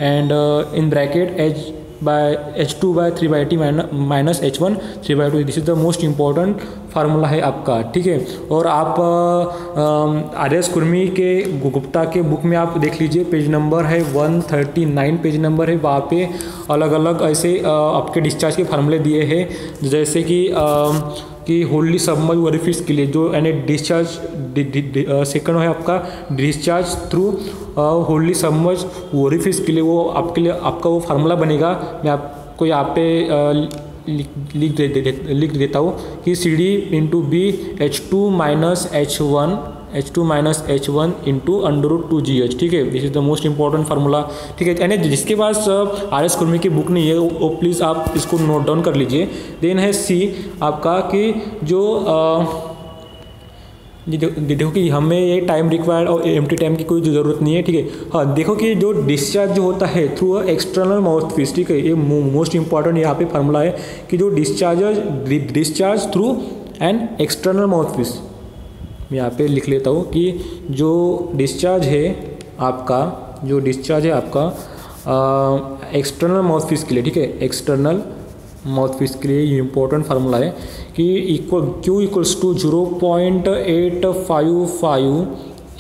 and in bracket H2/3/T minus H1 3/2। This is the most important formula है आपका, ठीक है। और आप RS कुर्मी के गुप्ता के बुक में आप देख लीजिए, पेज नंबर है 139 पेज नंबर है, वहाँ पे अलग अलग ऐसे आपके डिस्चार्ज के फार्मूले दिए हैं, जैसे कि होल्डली सबमर्ज ओरिफिस के लिए जो यानी डिस्चार्ज सेकंड है आपका डिस्चार्ज थ्रू होल्डली सबमर्ज ओरिफिस के लिए, वो आपका वो फार्मूला बनेगा। मैं आपको यहाँ पे लिख देता हूँ कि CD × B H2 - H1 into √2gh, ठीक है। This is the most important formula, ठीक है। यानी जिसके पास RS कुर्मी की बुक नहीं है वो प्लीज़ आप इसको नोट डाउन कर लीजिए। देन है C आपका कि जो देखो कि हमें ये टाइम रिक्वायर्ड और एम्प्टी टाइम की कोई ज़रूरत नहीं है, ठीक है। हाँ, देखो कि जो डिस्चार्ज जो होता है थ्रू एक्सटर्नल माउथपीस, ठीक है, ये मोस्ट इंपॉर्टेंट यहाँ पे फार्मूला है कि जो discharge through an external mouthpiece, मैं यहाँ पे लिख लेता हूँ कि जो डिस्चार्ज है आपका एक्सटर्नल माउथपीस के लिए, ठीक है, एक्सटर्नल माउथपीस के लिए ये इंपॉर्टेंट फार्मूला है कि Q = 0.855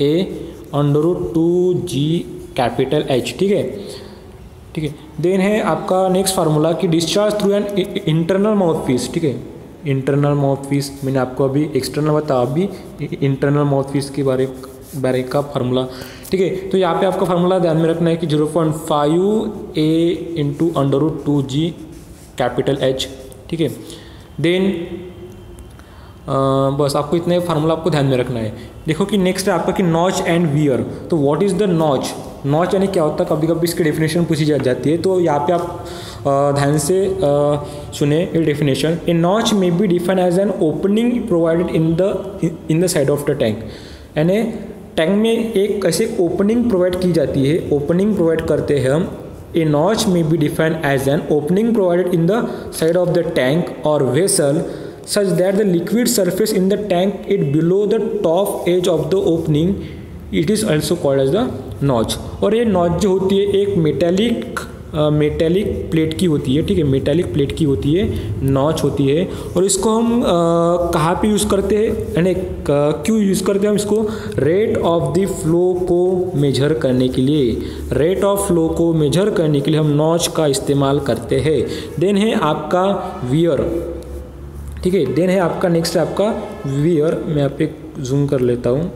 A √2G_H, ठीक है। देन है आपका नेक्स्ट फार्मूला कि discharge through an internal mouthpiece, ठीक है। इंटरनल माउथपीस मैंने आपको अभी एक्सटर्नल बताया, अभी इंटरनल माउथपीस के बारे का फार्मूला, ठीक है। तो यहाँ पे आपका फार्मूला ध्यान में रखना है कि 0.5 A × √2G_H, ठीक है। देन बस आपको इतने फार्मूला आपको ध्यान में रखना है। देखो कि नेक्स्ट है आपका कि नॉच एंड वियर। तो what is the notch, notch यानी क्या होता है, कभी कभी इसकी डेफिनेशन पूछी जाती है, तो यहाँ पे आप ध्यान से सुने ये definition. A notch may be defined as an opening provided in the side of the tank, यानी टैंक में एक ऐसे ओपनिंग प्रोवाइड की जाती है, ओपनिंग प्रोवाइड करते हैं हम। A notch may be defined as an opening provided in the side of the tank और vessel such that the liquid surface in the tank is below the top edge of the opening, it is also called as the notch। और ये notch जो होती है एक metallic plate की होती है, ठीक है, मेटेलिक प्लेट की होती है, नॉच होती है। और इसको हम कहाँ पे यूज़ करते हैं, यानी क्यों यूज़ करते हैं हम इसको? रेट ऑफ द फ्लो को मेजर करने के लिए, रेट ऑफ फ्लो को मेजर करने के लिए हम नॉच का इस्तेमाल करते हैं। देन है आपका वियर, ठीक है, देन है आपका नेक्स्ट है आपका वियर। मैं यहाँ पे जूम कर लेता हूँ,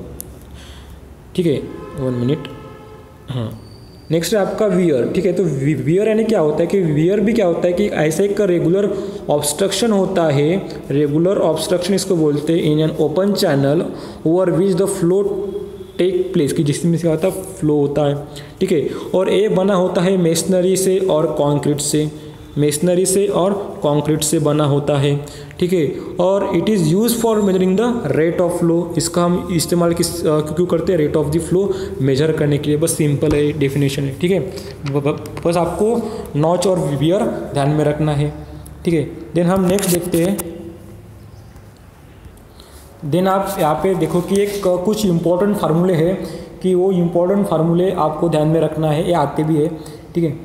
ठीक है, 1 मिनट। हाँ, नेक्स्ट है आपका वियर, ठीक है। तो वियर यानी क्या होता है कि वियर भी क्या होता है कि ऐसे एक रेगुलर ऑब्स्ट्रक्शन होता है, रेगुलर ऑब्स्ट्रक्शन इसको बोलते हैं in an open channel over which the flow take place, कि जिसमें क्या होता है फ्लो होता है, ठीक है। और ये बना होता है मेसनरी से और कंक्रीट से, मेसनरी से और कंक्रीट से बना होता है, ठीक है। और it is use for measuring the rate of flow, इसका हम इस्तेमाल क्यों करते हैं? Rate of the flow measure करने के लिए। बस सिंपल है डेफिनेशन है, ठीक है। बस आपको नॉच और वियर ध्यान में रखना है, ठीक है। देन हम नेक्स्ट देखते हैं। देन आप यहाँ पे देखो कि एक कुछ इम्पोर्टेंट फार्मूले हैं, कि वो इम्पोर्टेंट फार्मूले आपको ध्यान में रखना है, ये आते भी है, ठीक है।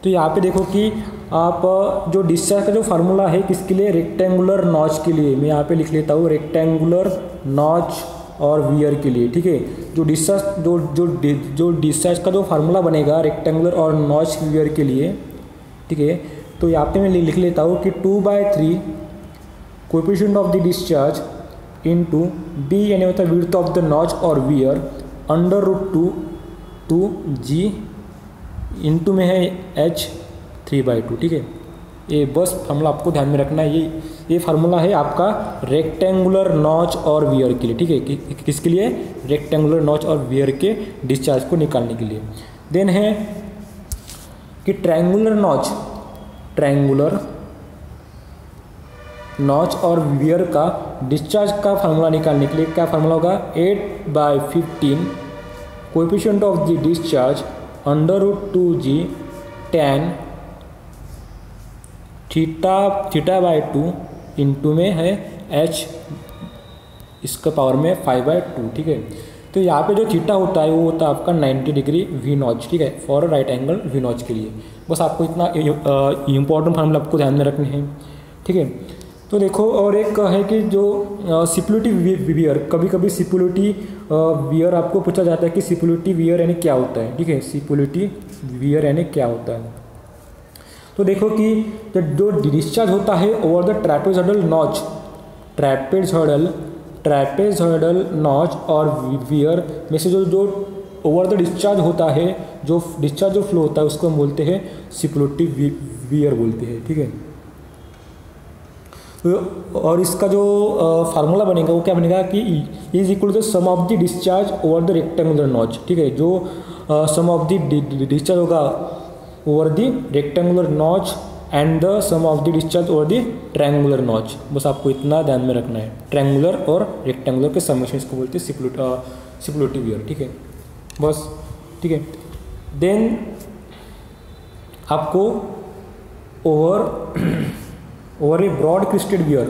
तो यहाँ पे देखो कि आप जो डिस्चार्ज का जो फार्मूला है किसके लिए? रेक्टेंगुलर नॉच के लिए। मैं यहाँ पे लिख लेता हूँ रेक्टेंगुलर नॉच और वियर के लिए, ठीक है। जो डिस्चार्ज का जो फार्मूला बनेगा रेक्टेंगुलर और नॉच वियर के लिए, ठीक है। तो यहाँ पे मैं लिख लेता हूँ कि 2/3 coefficient of the discharge into D, यानी होता है विड्थ ऑफ द नॉच और वियर, √2 G इंटू में है H 3/2, ठीक है। ये बस फार्मूला आपको ध्यान में रखना है। ये फार्मूला है आपका रेक्टेंगुलर नॉच और वियर के लिए, ठीक है। किसके लिए? रेक्टेंगुलर नॉच और वियर के डिस्चार्ज को निकालने के लिए। देन है कि ट्रायंगुलर नॉच और वियर का डिस्चार्ज का फार्मूला निकालने के लिए क्या फार्मूला होगा? 8/15 coefficient of the discharge √2G tan θ/2 into में है H इसका पावर में 5/2, ठीक है। तो यहाँ पे जो थीटा होता है वो होता है आपका 90 डिग्री वी नॉच, ठीक है, for right angle V notch के लिए। बस आपको इतना इम्पोर्टेंट फार्मूला आपको ध्यान में रखने हैं, ठीक है। तो देखो और एक है कि जो सिपुलेटिव वियर, कभी कभी सिपुलेटिव वियर आपको पूछा जाता है कि सिपुलेटिव वियर यानी क्या होता है, ठीक है। सिपुलेटिव वियर यानी क्या होता है? तो देखो कि जो डिस्चार्ज होता है ओवर द ट्रैपेजॉइडल नॉच और वियर में से जो ओवर द डिस्चार्ज होता है, जो डिस्चार्ज जो फ्लो होता है उसको हम बोलते हैं सिपुलेटिव वियर बोलते हैं, ठीक है। और इसका जो फार्मूला बनेगा वो क्या बनेगा कि is equal to the sum of the discharge over the rectangular notch, ठीक है। जो सम ऑफ द डिस्चार्ज होगा over the rectangular notch and the sum of the discharge over the triangular notch. बस आपको इतना ध्यान में रखना है, ट्रायंगुलर और रेक्टेंगुलर के समेशन इसको बोलते हैं सिपुलेटिव वियर, ठीक है। बस ठीक है। देन आपको over a broad crested weir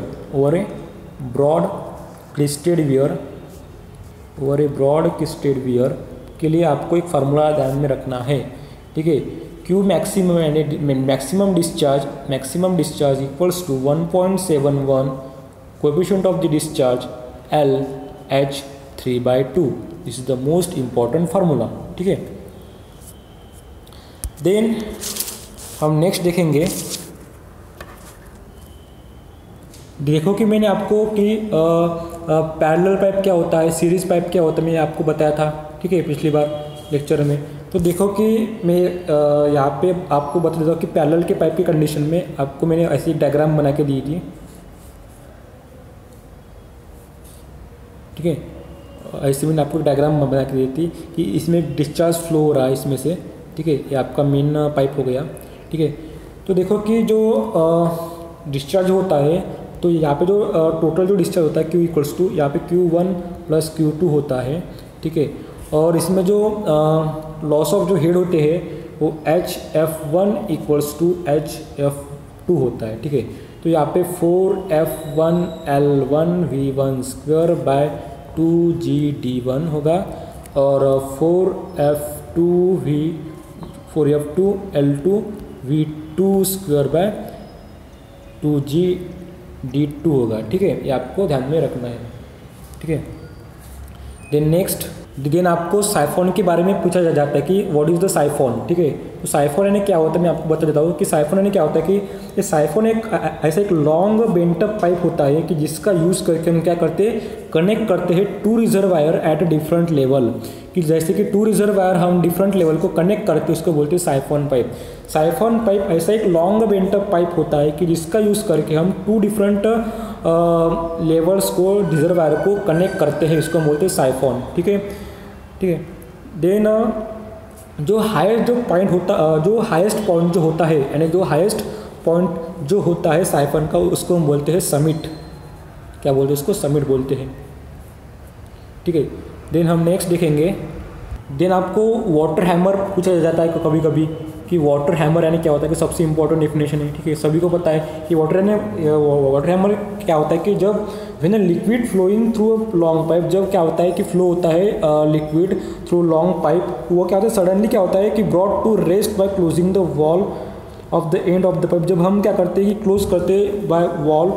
के लिए आपको एक फार्मूला ध्यान में रखना है, ठीक है। क्यू मैक्सिमम यानी maximum discharge equals to 1.71 coefficient of the discharge LH 3/2। This is the most important formula, ठीक है। देन हम नेक्स्ट देखेंगे। देखो कि मैंने आपको कि पैरेलल पाइप क्या होता है, सीरीज पाइप क्या होता है, मैंने आपको बताया था, ठीक है, पिछली बार लेक्चर में। तो देखो कि मैं यहाँ पे आपको बता देता हूँ कि पैरेलल के पाइप की कंडीशन में आपको मैंने ऐसी डायग्राम बना के दी थी, ठीक है। ऐसे मैंने आपको डायग्राम बना के दी थी कि इसमें डिस्चार्ज फ्लो हो रहा है इसमें से, ठीक है, ये आपका मेन पाइप हो गया, ठीक है। तो देखो कि जो डिस्चार्ज होता है तो यहाँ पे जो टोटल जो डिस्चार्ज होता है Q इक्वल्स टू यहाँ पे Q1 प्लस Q2 होता है, ठीक है। और इसमें जो लॉस ऑफ जो हेड होते हैं वो HF1 इक्वल्स टू HF2 होता है, ठीक है। तो यहाँ पे 4F1L1V1 स्क्वायर बाय 2GD1 होगा और 4F2L2V2 स्क्वायर बाय 2GD2 होगा, ठीक है। ये आपको ध्यान में रखना है, ठीक है। देन आपको साइफोन के बारे में पूछा जाता है कि व्हाट इज़ द साइफोन, ठीक है। तो साइफोन यानी क्या होता है, मैं आपको बता देता हूँ कि साइफोन यानी क्या होता है कि ये साइफोन एक ऐसा एक लॉन्ग बेंटअप पाइप होता है कि जिसका यूज़ करके हम क्या करते हैं, कनेक्ट करते हैं two reservoir at different level, कि जैसे कि टू रिजर्वायर हम डिफरेंट लेवल को कनेक्ट करते हैं, उसको बोलते हैं साइफोन पाइप। साइफोन पाइप ऐसा एक लॉन्ग बेंटअप पाइप होता है कि जिसका यूज़ करके हम टू डिफरेंट लेवल्स को रिजर्वायर को कनेक्ट करते हैं, इसको बोलते हैं साइफोन, ठीक है, ठीक है। देन जो हाईएस्ट जो पॉइंट होता जो हाईएस्ट पॉइंट जो होता है, यानी जो हाईएस्ट पॉइंट जो होता है साइफन का, उसको हम बोलते हैं समिट, क्या बोलते हैं उसको, समिट बोलते हैं, ठीक है। देन हम नेक्स्ट देखेंगे, देन आपको वाटर हैमर पूछा जाता है कभी कभी कि वाटर हैमर यानी क्या होता है, कि सबसे इंपॉर्टेंट डेफिनेशन है, ठीक है। सभी को पता है कि वाटर हैमर क्या होता है कि जब when a liquid flowing through a long pipe, जब क्या होता है कि फ्लो होता है लिक्विड थ्रू लॉन्ग पाइप, वो क्या होता है सडनली क्या होता है कि brought to rest by closing the valve of the end of the pipe. जब हम क्या करते हैं कि क्लोज करते by valve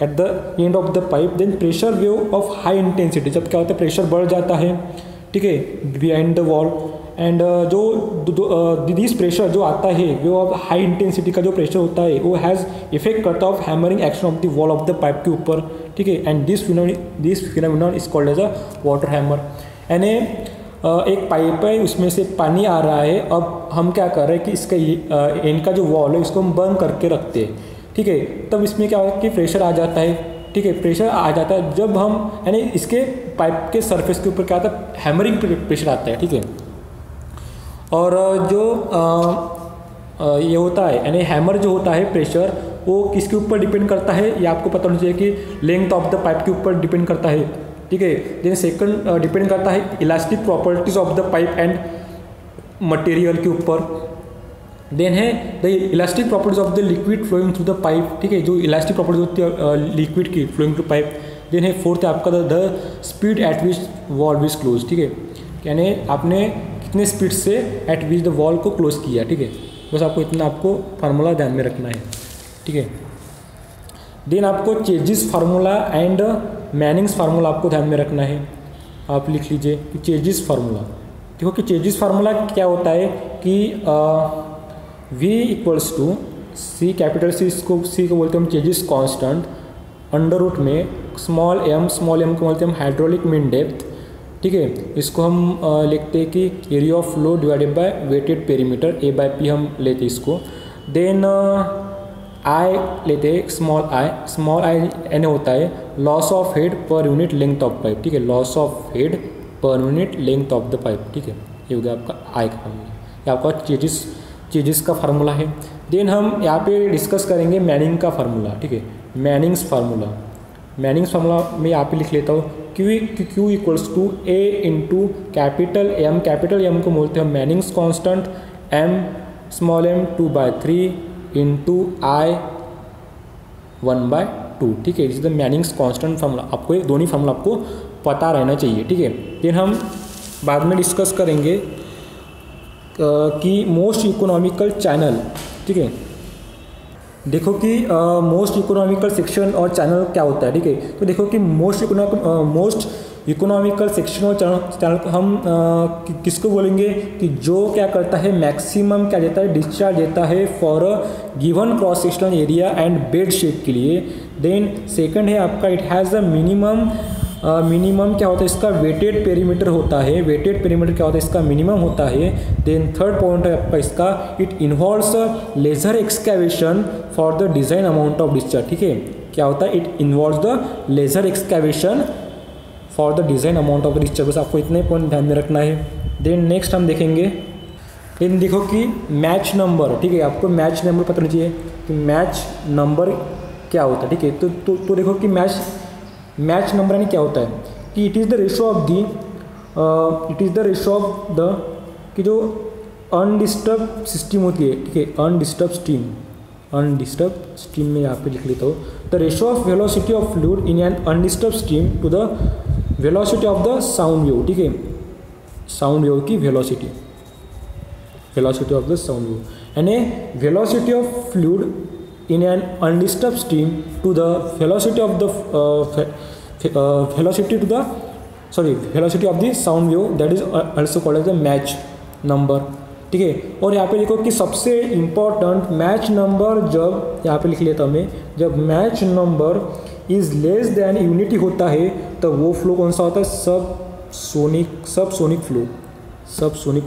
at the end of the pipe, then pressure wave of high intensity, जब क्या होता है प्रेशर बढ़ जाता है, ठीक है, बिहाइंड द वॉल, एंड जो दिस प्रेशर जो आता है वो हाई इंटेंसिटी का जो प्रेशर होता है वो हैज़ इफेक्ट करता है of hammering action of the valve of the pipe के ऊपर, ठीक है। And this phenomenon is called as a water hammer. यानी एक पाइप है, उसमें से पानी आ रहा है, अब हम क्या कर रहे हैं कि इसका एंड का जो वॉल है उसको हम बंद करके रखते हैं, ठीक है। तब इसमें क्या होता है कि प्रेशर आ जाता है, ठीक है, प्रेशर आ जाता है जब हम यानी इसके पाइप के सरफेस के ऊपर क्या आता है, हैमरिंग प्रेशर आता है, ठीक है। और जो ये होता है यानी हैमर जो होता है प्रेशर, वो किसके ऊपर डिपेंड करता है, ये आपको पता होना चाहिए कि लेंथ ऑफ द पाइप के ऊपर डिपेंड करता है, ठीक है। देन सेकंड डिपेंड करता है elastic properties of the pipe and material के ऊपर। देन है the elastic properties of the liquid flowing through the pipe, ठीक है, जो इलास्टिक प्रॉपर्टीज होती है लिक्विड की फ्लोइंग थ्रू पाइप। देन है फोर्थ है आपका the speed at which valve is close, ठीक है, यानी आपने कितने स्पीड से एट विच द वॉल को क्लोज किया, ठीक है। बस आपको इतना आपको फार्मूला ध्यान में रखना है, ठीक है। देन आपको chassis formula and Manning's formula आपको ध्यान में रखना है, आप लिख लीजिए कि चेजिस फार्मूला। देखो कि चेजिस फार्मूला क्या होता है कि V equals to C, capital C, इसको C को बोलते हैं हम चेजिस कांस्टेंट, अंडर रूट में स्मॉल m को बोलते हैं हम हाइड्रोलिक मीन डेप्थ, ठीक है। इसको हम लिखते हैं कि area of flow divided by wetted perimeter, A/P हम लेते हैं इसको। देन I लेते हैं स्मॉल i यानी होता है लॉस ऑफ हेड पर यूनिट लेंथ ऑफ पाइप, ठीक है, लॉस ऑफ हेड पर unit length of the pipe, ठीक है। ये हो गया आपका I का फार्मूला, ये आपका चेजिस का फार्मूला है। देन हम यहाँ पे डिस्कस करेंगे मैनिंग का फार्मूला, ठीक है, मैनिंग्स फार्मूला मैं यहाँ पे लिख लेता हूँ Q equals to A into capital M को बोलते हैं मैनिंग्स कांस्टेंट, M स्मॉल m 2/3 इंटू I 1/2, ठीक है। Is the Manning's constant formula. आपको ये दोनों फार्मूला आपको पता रहना चाहिए, ठीक है। फिर हम बाद में डिस्कस करेंगे कि मोस्ट इकोनॉमिकल चैनल, ठीक है। देखो कि मोस्ट इकोनॉमिकल सेक्शन और चैनल क्या होता है, ठीक है। तो देखो कि मोस्ट इकोनॉमिकल सेक्शन और चैनल हम किसको बोलेंगे कि जो क्या करता है मैक्सिमम क्या देता है, डिस्चार्ज देता है for a given cross sectional area and bed shape के लिए। देन सेकंड है आपका इट हैज़ अ मिनिमम क्या होता है इसका वेटेड पेरीमीटर होता है, वेटेड पेरीमीटर क्या होता है इसका मिनिमम होता है। देन थर्ड पॉइंट है आपका इसका it involves larger excavation for the design amount of discharge, ठीक है। क्या होता है it involves the larger excavation for the design amount of रिस्टर, बस आपको इतने पॉइंट ध्यान में रखना है। देन नेक्स्ट हम देखेंगे, देन देखो कि मैच नंबर, ठीक है, आपको मैच नंबर पता होना चाहिए कि मैच नंबर क्या होता है, ठीक है। तो देखो कि मैच नंबर यानी क्या होता है कि it is the ratio of the कि जो अनडिस्टर्ब सिस्टम होती है, ठीक है, अनडिस्टर्ब स्ट्रीम में यहाँ पे लिख लेता हूँ, the ratio of velocity of fluid in an undisturbed stream to the velocity of the sound wave, ठीक है, साउंड वेव की velocity of the sound wave, यानी velocity of fluid in an undisturbed stream to the velocity of the sound wave, that is also called as the Mach number, ठीक है। और यहाँ पे देखो कि सबसे इम्पॉर्टेंट मैच नंबर, जब यहाँ पे लिख लेता हूँ मैं, जब Mach number is less than unity होता है तो वो फ्लो कौन सा होता है, सब सोनिक फ्लो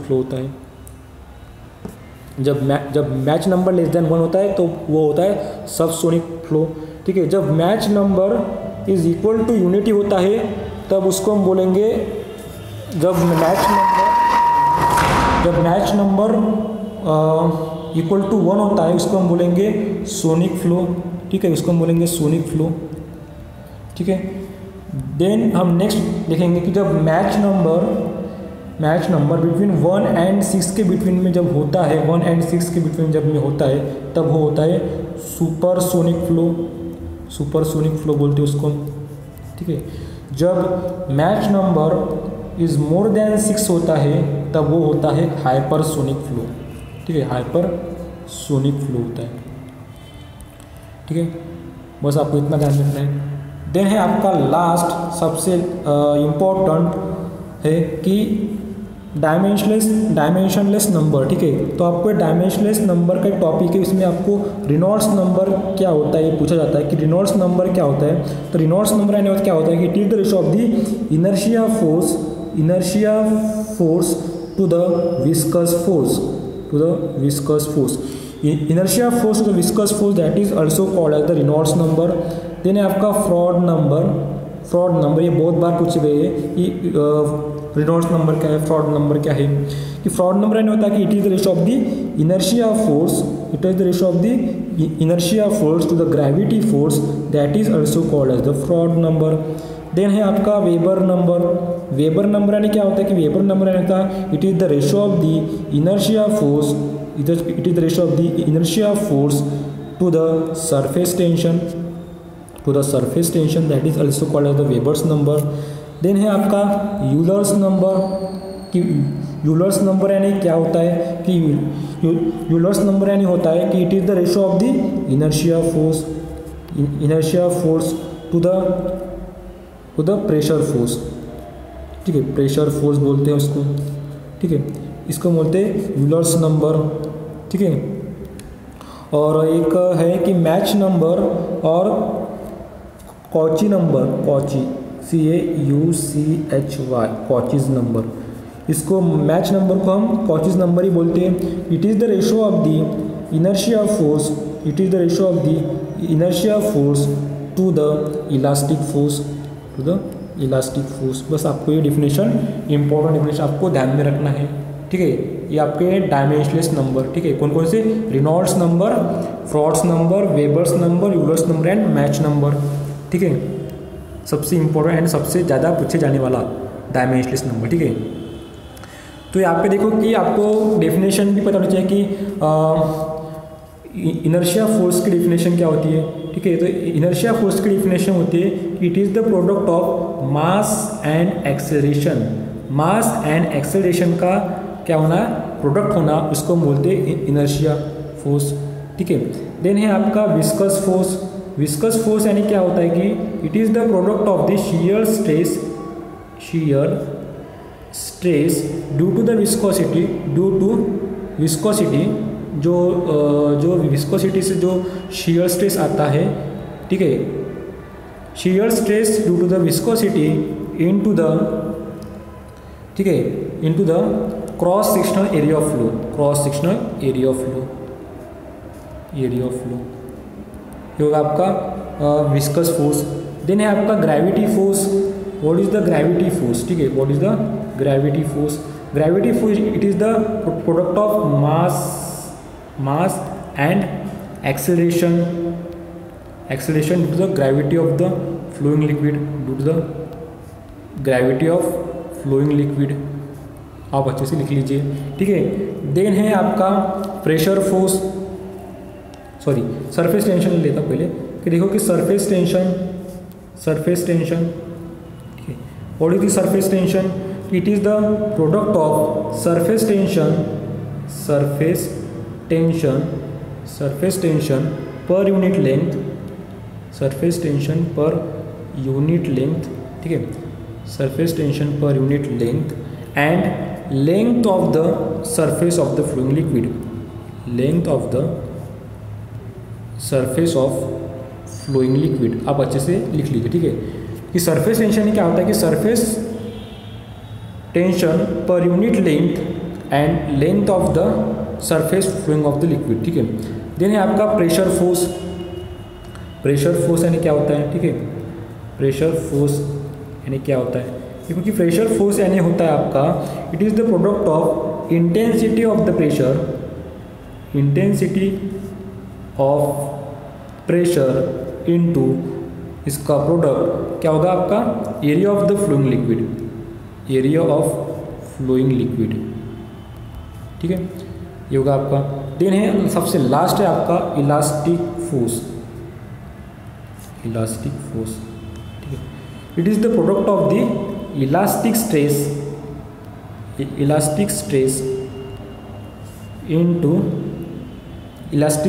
होता है। जब मैच नंबर लेस देन 1 होता है तो वो होता है सब सोनिक फ्लो, ठीक है। जब Mach number is equal to unity होता है तब उसको हम बोलेंगे, जब मैच नंबर इक्वल टू 1 होता है उसको हम बोलेंगे सोनिक फ्लो, ठीक है, उसको हम बोलेंगे सोनिक फ्लो, ठीक है। देन हम नेक्स्ट देखेंगे कि जब मैच नंबर बिटवीन 1 एंड 6 के बिटवीन में जब होता है, 1 एंड 6 के बिटवीन जब में होता है तब वो होता है सुपरसोनिक फ्लो बोलते हैं उसको, ठीक है। जब Mach number is more than 6 होता है तब वो होता है हाइपरसोनिक फ्लो, ठीक है, हाइपरसोनिक फ्लो होता है, ठीक है। बस आपको इतना ध्यान रखना है। देन है आपका लास्ट सबसे इम्पोर्टेंट है कि डायमेंशनलेस नंबर, ठीक है। तो आपको डायमेंशनलेस नंबर का टॉपिक है, इसमें आपको रिनॉल्ड्स नंबर क्या होता है ये पूछा जाता है कि रिनॉल्ड्स नंबर क्या होता है। तो रिनॉल्ड्स नंबर यानी क्या होता है कि it is the ratio of the inertia force to the viscous force, inertia force to the viscous force, that is also called as the Reynolds number. Then है आपका फ्रॉड नंबर, ये बहुत बार पूछे गए हैं कि रिनॉल्ड्स नंबर क्या है, फ्रॉड नंबर क्या है। कि फ्रॉड नंबर यानी होता है कि it is the ratio of the inertia force to the gravity force, that is also called as the Froude number. Then है आपका वेबर नंबर यानी क्या होता है कि वेबर नंबर यानी होता है it is the ratio of the inertia force to the surface tension, that is also called as the Weber's number. Then है आपका यूलर्स नंबर, कि यूलर्स नंबर यानी क्या होता है कि यूलर्स नंबर यानी होता है कि it is the ratio of the inertia force to the pressure force, ठीक है, प्रेशर फोर्स बोलते हैं उसको, ठीक है, इसको बोलते हैं यूलर्स नंबर, ठीक है। और एक है कि मैच नंबर और Cauchy number, CAUCHY, Cauchy's number, इसको मैच नंबर को हम कॉचीज नंबर ही बोलते हैं। It is the ratio of the inertia force to the elastic force, बस आपको ये डिफिनेशन, इंपॉर्टेंट डिफिनेशन आपको ध्यान में रखना है, ठीक है। ये आपके डायमेंशनलेस नंबर, ठीक है, कौन से, Reynolds number, frauds number, Weber's number, Euler's number and match number, ठीक है। सबसे इम्पोर्टेंट एंड सबसे ज़्यादा पूछे जाने वाला डायमेंशनलेस नंबर, ठीक है। तो यहाँ पे देखो कि आपको डेफिनेशन भी पता होना चाहिए कि इनर्शिया फोर्स की डेफिनेशन क्या होती है, ठीक है। तो इनर्शिया फोर्स की डेफिनेशन होती है it is the product of mass and acceleration का क्या होना, प्रोडक्ट होना, उसको बोलते हैं इनर्शिया फोर्स, ठीक है। देन है आपका विस्कस फोर्स यानी क्या होता है कि it is the product of the shear stress due to viscosity, जो विस्कोसिटी से जो शियर स्ट्रेस आता है, ठीक है, shear stress due to the viscosity into the, ठीक है, into the cross sectional area of flow, ये होगा आपका विस्कस फोर्स। देन है आपका gravity what is the gravity force, ठीक है, what is the gravity force, gravity force it is the product of mass and acceleration due to the gravity of the flowing liquid, due to the gravity of flowing liquid, आप अच्छे से लिख लीजिए, ठीक है। Then है आपका pressure force, sorry surface tension लेता पहले कि देखो कि सरफेस टेंशन, ठीक है, what is the surface tension, it is the product of surface tension per unit length, surface tension per unit length, ठीक है, surface tension per unit length and length of the surface of the flowing liquid, length of the surface of flowing liquid, आप अच्छे से लिख लीजिए, ठीक है। कि सरफेस टेंशन क्या होता है कि surface tension per unit length and length of the surface flowing of the liquid, ठीक है। देन है आपका प्रेशर फोर्स, यानी क्या होता है, ठीक है, प्रेशर फोर्स यानी क्या होता है, क्योंकि प्रेशर फोर्स यानी होता है आपका it is the product of intensity of the pressure, into इसका प्रोडक्ट क्या होगा आपका area of the flowing liquid, ठीक है, ये होगा आपका। देन है सबसे लास्ट है आपका इलास्टिक फोर्स, ठीक है, it is the product of the elastic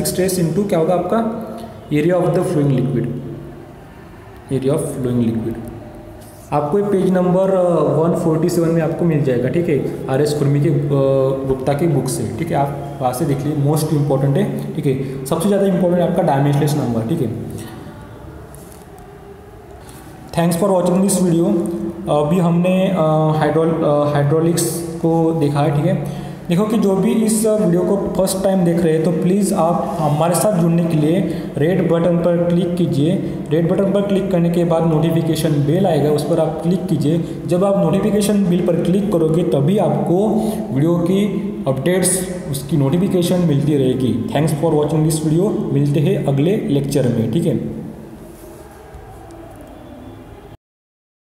stress into क्या होगा आपका area of the flowing liquid, आपको पेज नंबर 147 में आपको मिल जाएगा, ठीक है, RS खुरमी के गुप्ता की बुक से, ठीक है, आप वहाँ से देख लीजिए, मोस्ट इंपॉर्टेंट है, ठीक है, सबसे ज़्यादा इंपॉर्टेंट है आपका डायमेंशनलेस नंबर, ठीक है। Thanks for watching this video. अभी हमने हाइड्रोलिक्स को देखा है, ठीक है। देखो कि जो भी इस वीडियो को फर्स्ट टाइम देख रहे हैं तो प्लीज़ आप हमारे साथ जुड़ने के लिए रेड बटन पर क्लिक कीजिए। रेड बटन पर क्लिक करने के बाद नोटिफिकेशन बेल आएगा, उस पर आप क्लिक कीजिए। जब आप नोटिफिकेशन बिल पर क्लिक करोगे तभी आपको वीडियो की अपडेट्स, उसकी नोटिफिकेशन मिलती रहेगी। Thanks for watching this video. मिलते हैं अगले लेक्चर में, ठीक है।